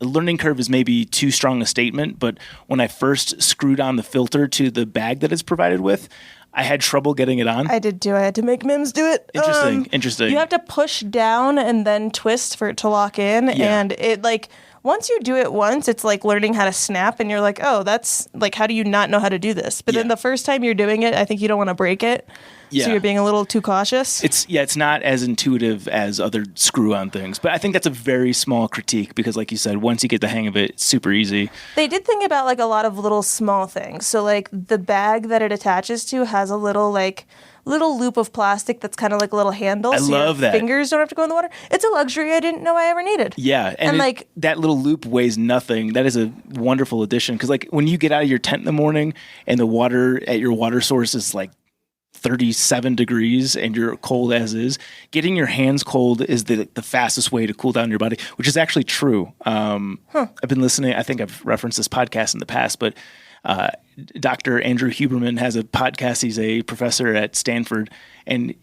learning curve is maybe too strong a statement, but when I first screwed on the filter to the bag that it's provided with, I had trouble getting it on. I did too. I had to make Mims do it. Interesting. You have to push down and then twist for it to lock in. Yeah. And it like, once you do it once, it's like learning how to snap and you're like, oh, that's like, how do you not know how to do this? But then the first time you're doing it, I think you don't want to break it. Yeah. So you're being a little too cautious. It's not as intuitive as other screw-on things, but I think that's a very small critique because, like you said, once you get the hang of it, it's super easy. They did think about like a lot of little small things. So like the bag that it attaches to has a little loop of plastic that's kind of like a little handle. I love that. Fingers don't have to go in the water. It's a luxury I didn't know I ever needed. Yeah, and like that little loop weighs nothing. That is a wonderful addition because like when you get out of your tent in the morning and the water at your water source is like 37 degrees and you're cold as is, getting your hands cold is the fastest way to cool down your body, which is actually true. I've been listening. I think I've referenced this podcast in the past, but Dr. Andrew Huberman has a podcast. He's a professor at Stanford, and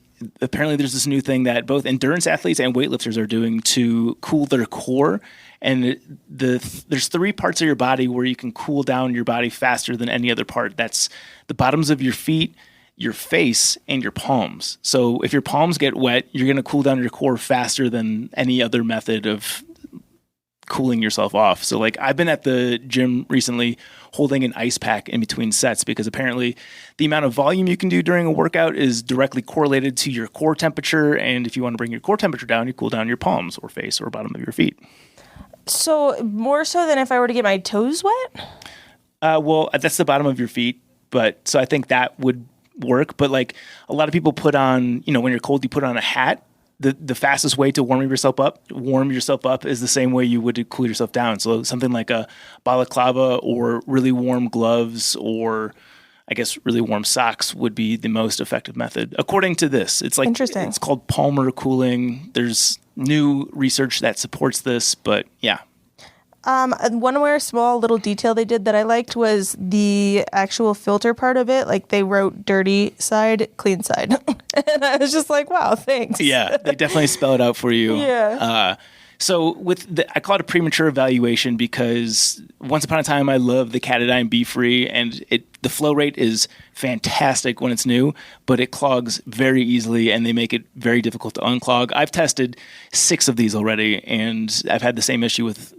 apparently there's this new thing that both endurance athletes and weightlifters are doing to cool their core. And there's 3 parts of your body where you can cool down your body faster than any other part. That's the bottoms of your feet, your face, and your palms. So if your palms get wet, you're going to cool down your core faster than any other method of cooling yourself off. So like I've been at the gym recently holding an ice pack in between sets because apparently the amount of volume you can do during a workout is directly correlated to your core temperature. And if you want to bring your core temperature down, you cool down your palms or face or bottom of your feet. So more so than if I were to get my toes wet? Well, that's the bottom of your feet. But so I think that would work. But like a lot of people put on, when you're cold, you put on a hat. The fastest way to warm yourself up is the same way you would to cool yourself down. So something like a balaclava or really warm gloves or I guess really warm socks would be the most effective method. According to this, it's like interesting. It's called Palmer cooling. There's new research that supports this, but yeah. One more small little detail they did that I liked was the actual filter part of it. Like they wrote dirty side, clean side. And I was just like, wow, thanks. Yeah, they definitely spell it out for you. Yeah. So I call it a premature evaluation because once upon a time I loved the Catadine Be Free, and the flow rate is fantastic when it's new, but it clogs very easily and they make it very difficult to unclog. I've tested 6 of these already and I've had the same issue with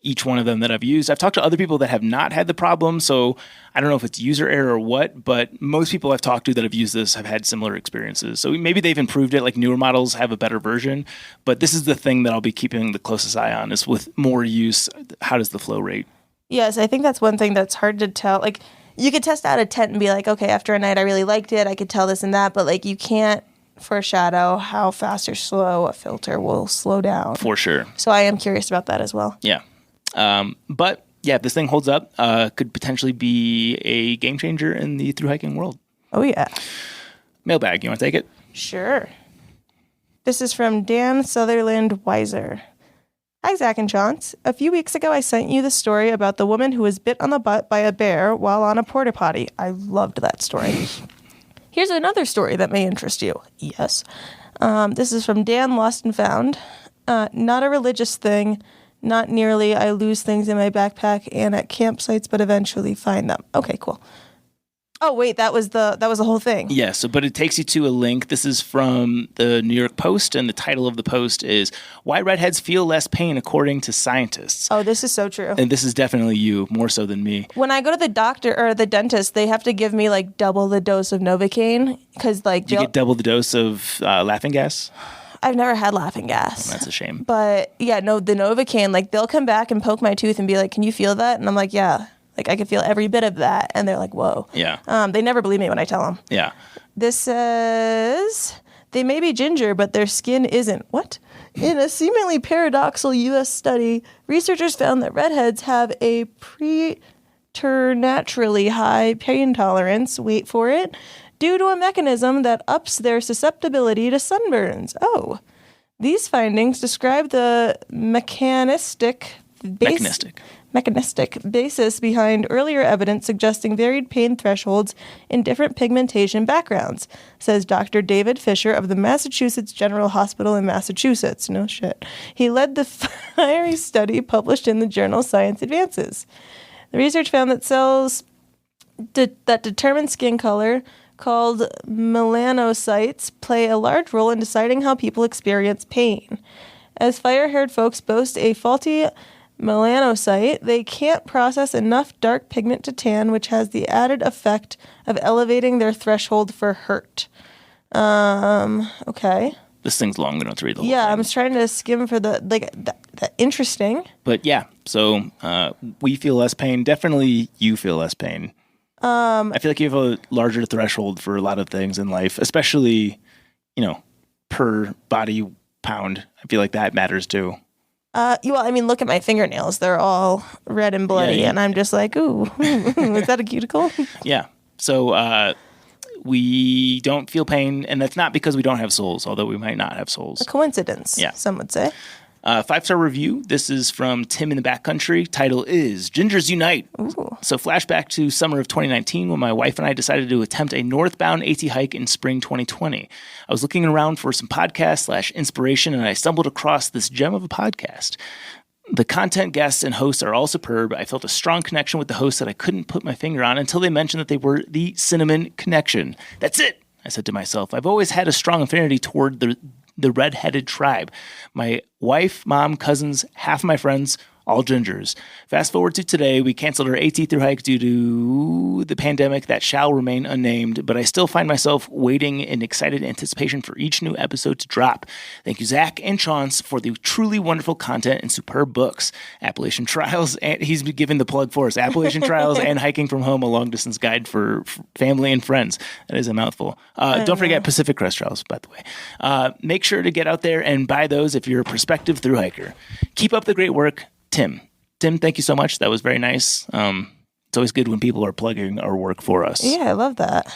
each one of them that I've used. I've talked to other people that have not had the problem, so I don't know if it's user error or what, but most people I've talked to that have used this have had similar experiences. So maybe they've improved it, like newer models have a better version, but this is the thing that I'll be keeping the closest eye on is with more use, how does the flow rate? Yes, I think that's one thing that's hard to tell. Like you could test out a tent and be like, okay, after a night I really liked it, I could tell this and that, but like you can't foreshadow how fast or slow a filter will slow down. For sure. So I am curious about that as well. Yeah. But yeah, if this thing holds up, could potentially be a game changer in the thru-hiking world. Oh, yeah. Mailbag, you want to take it? Sure. This is from Dan Sutherland Weiser. Hi, Zach and Chance. A few weeks ago, I sent you the story about the woman who was bit on the butt by a bear while on a porta potty. I loved that story. Here's another story that may interest you. Yes. This is from Dan Lost and Found. Not a religious thing. Not nearly. I lose things in my backpack and at campsites, but eventually find them. Okay, cool. Oh, wait, that was the whole thing. Yeah, but it takes you to a link. This is from the New York Post, and the title of the post is Why Redheads Feel Less Pain According to Scientists. Oh, this is so true. And this is definitely you, more so than me. When I go to the doctor or the dentist, they have to give me like double the dose of Novocaine because like Do you get double the dose of laughing gas? I've never had laughing gas. That's a shame. But yeah, no, the Novocaine, like they'll come back and poke my tooth and be like, "Can you feel that?" And I'm like, "Yeah." Like I could feel every bit of that. And they're like, "Whoa." Yeah. They never believe me when I tell them. Yeah. This says they may be ginger, but their skin isn't. What? In a seemingly paradoxical U.S. study, researchers found that redheads have a preternaturally high pain tolerance. Wait for it. Due to a mechanism that ups their susceptibility to sunburns. Oh. These findings describe the mechanistic basis behind earlier evidence suggesting varied pain thresholds in different pigmentation backgrounds, says Dr. David Fisher of the Massachusetts General Hospital in Massachusetts. No shit. He led the fiery study published in the journal Science Advances. The research found that cells that determine skin color, called melanocytes, play a large role in deciding how people experience pain. As fire-haired folks boast a faulty melanocyte, they can't process enough dark pigment to tan, which has the added effect of elevating their threshold for hurt. Okay. This thing's long. We don't have to read the whole Yeah, thing. I'm just trying to skim for the interesting. But yeah, so we feel less pain. Definitely you feel less pain. I feel like you have a larger threshold for a lot of things in life, especially, per body pound. I feel like that matters too. Look at my fingernails. They're all red and bloody, and I'm just like, ooh, is that a cuticle? Yeah. So we don't feel pain, and that's not because we don't have souls, although we might not have souls. A coincidence, yeah. Some would say. 5-star review. This is from Tim in the Backcountry. Title is Gingers Unite. Ooh. So flashback to summer of 2019 when my wife and I decided to attempt a northbound AT hike in spring 2020. I was looking around for some podcast/inspiration, and I stumbled across this gem of a podcast. The content, guests, and hosts are all superb. I felt a strong connection with the hosts that I couldn't put my finger on until they mentioned that they were the Cinnamon Connection. That's it, I said to myself. I've always had a strong affinity toward the red-headed tribe. My wife, mom, cousins, half of my friends, all gingers. Fast forward to today, we canceled our AT Thru-Hike due to the pandemic that shall remain unnamed, but I still find myself waiting in excited anticipation for each new episode to drop. Thank you, Zach and Chance, for the truly wonderful content and superb books. Appalachian Trials, and he's given the plug for us, Appalachian Trials and Hiking from Home, a long-distance guide for family and friends. That is a mouthful. Don't forget Pacific Crest Trials, by the way. Make sure to get out there and buy those if you're a prospective thru-hiker. Keep up the great work. Tim, thank you so much. That was very nice. It's always good when people are plugging our work for us. Yeah, I love that.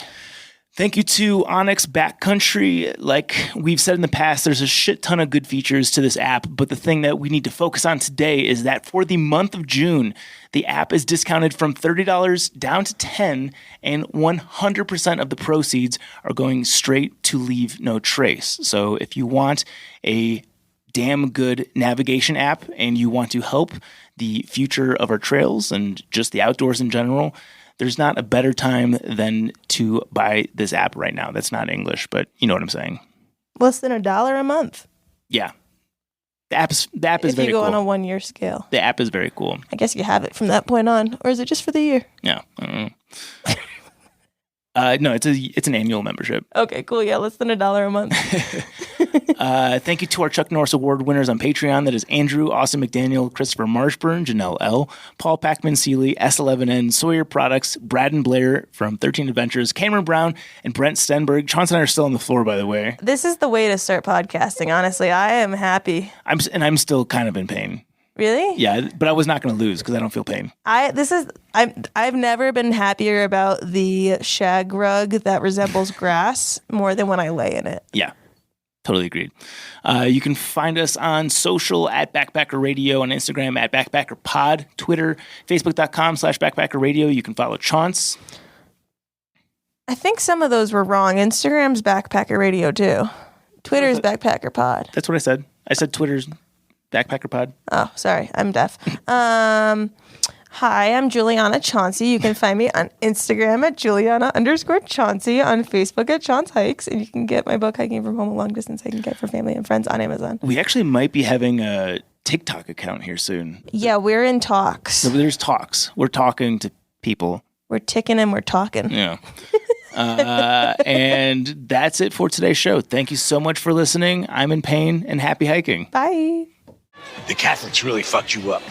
Thank you to Onyx Backcountry. Like we've said in the past, there's a shit ton of good features to this app, but the thing that we need to focus on today is that for the month of June, the app is discounted from $30 down to $10, and 100% of the proceeds are going straight to Leave No Trace. So if you want a damn good navigation app and you want to help the future of our trails and just the outdoors in general, there's not a better time than to buy this app right now. That's not English, but you know what I'm saying. Less than $1 a month. Yeah. The app is very cool. If you go on a 1-year scale. The app is very cool. I guess you have it from that point on, or is it just for the year? Yeah. I don't know. No, it's an annual membership. Okay, cool. Yeah, less than $1 a month. Thank you to our Chuck Norris Award winners on Patreon. That is Andrew, Austin McDaniel, Christopher Marshburn, Janelle L., Paul Packman Seeley, S11N, Sawyer Products, Brad and Blair from 13 Adventures, Cameron Brown, and Brent Stenberg. Chance and I are still on the floor, by the way. This is the way to start podcasting, honestly. I am happy. I'm still kind of in pain. Really? Yeah, but I was not going to lose because I don't feel pain. I've never been happier about the shag rug that resembles grass more than when I lay in it. Yeah. Totally agreed. You can find us on social at Backpacker Radio, on Instagram at Backpacker Pod, Twitter, Facebook.com/Backpacker Radio. You can follow Chance. I think some of those were wrong. Instagram's Backpacker Radio too. Twitter's Backpacker Pod. That's what I said. I said Twitter's Backpacker Pod. Oh, sorry. I'm deaf. Hi, I'm Juliana Chauncey. You can find me on Instagram at Juliana_Chauncey, on Facebook at Thru-Hikes, and you can get my book, Hiking from Home, a Long Distance Hiking Guide for Family and Friends, on Amazon. We actually might be having a TikTok account here soon. Yeah, we're in talks. So there's talks. We're talking to people. We're ticking and we're talking. Yeah. And that's it for today's show. Thank you so much for listening. I'm in pain, and happy hiking. Bye. The Catholics really fucked you up.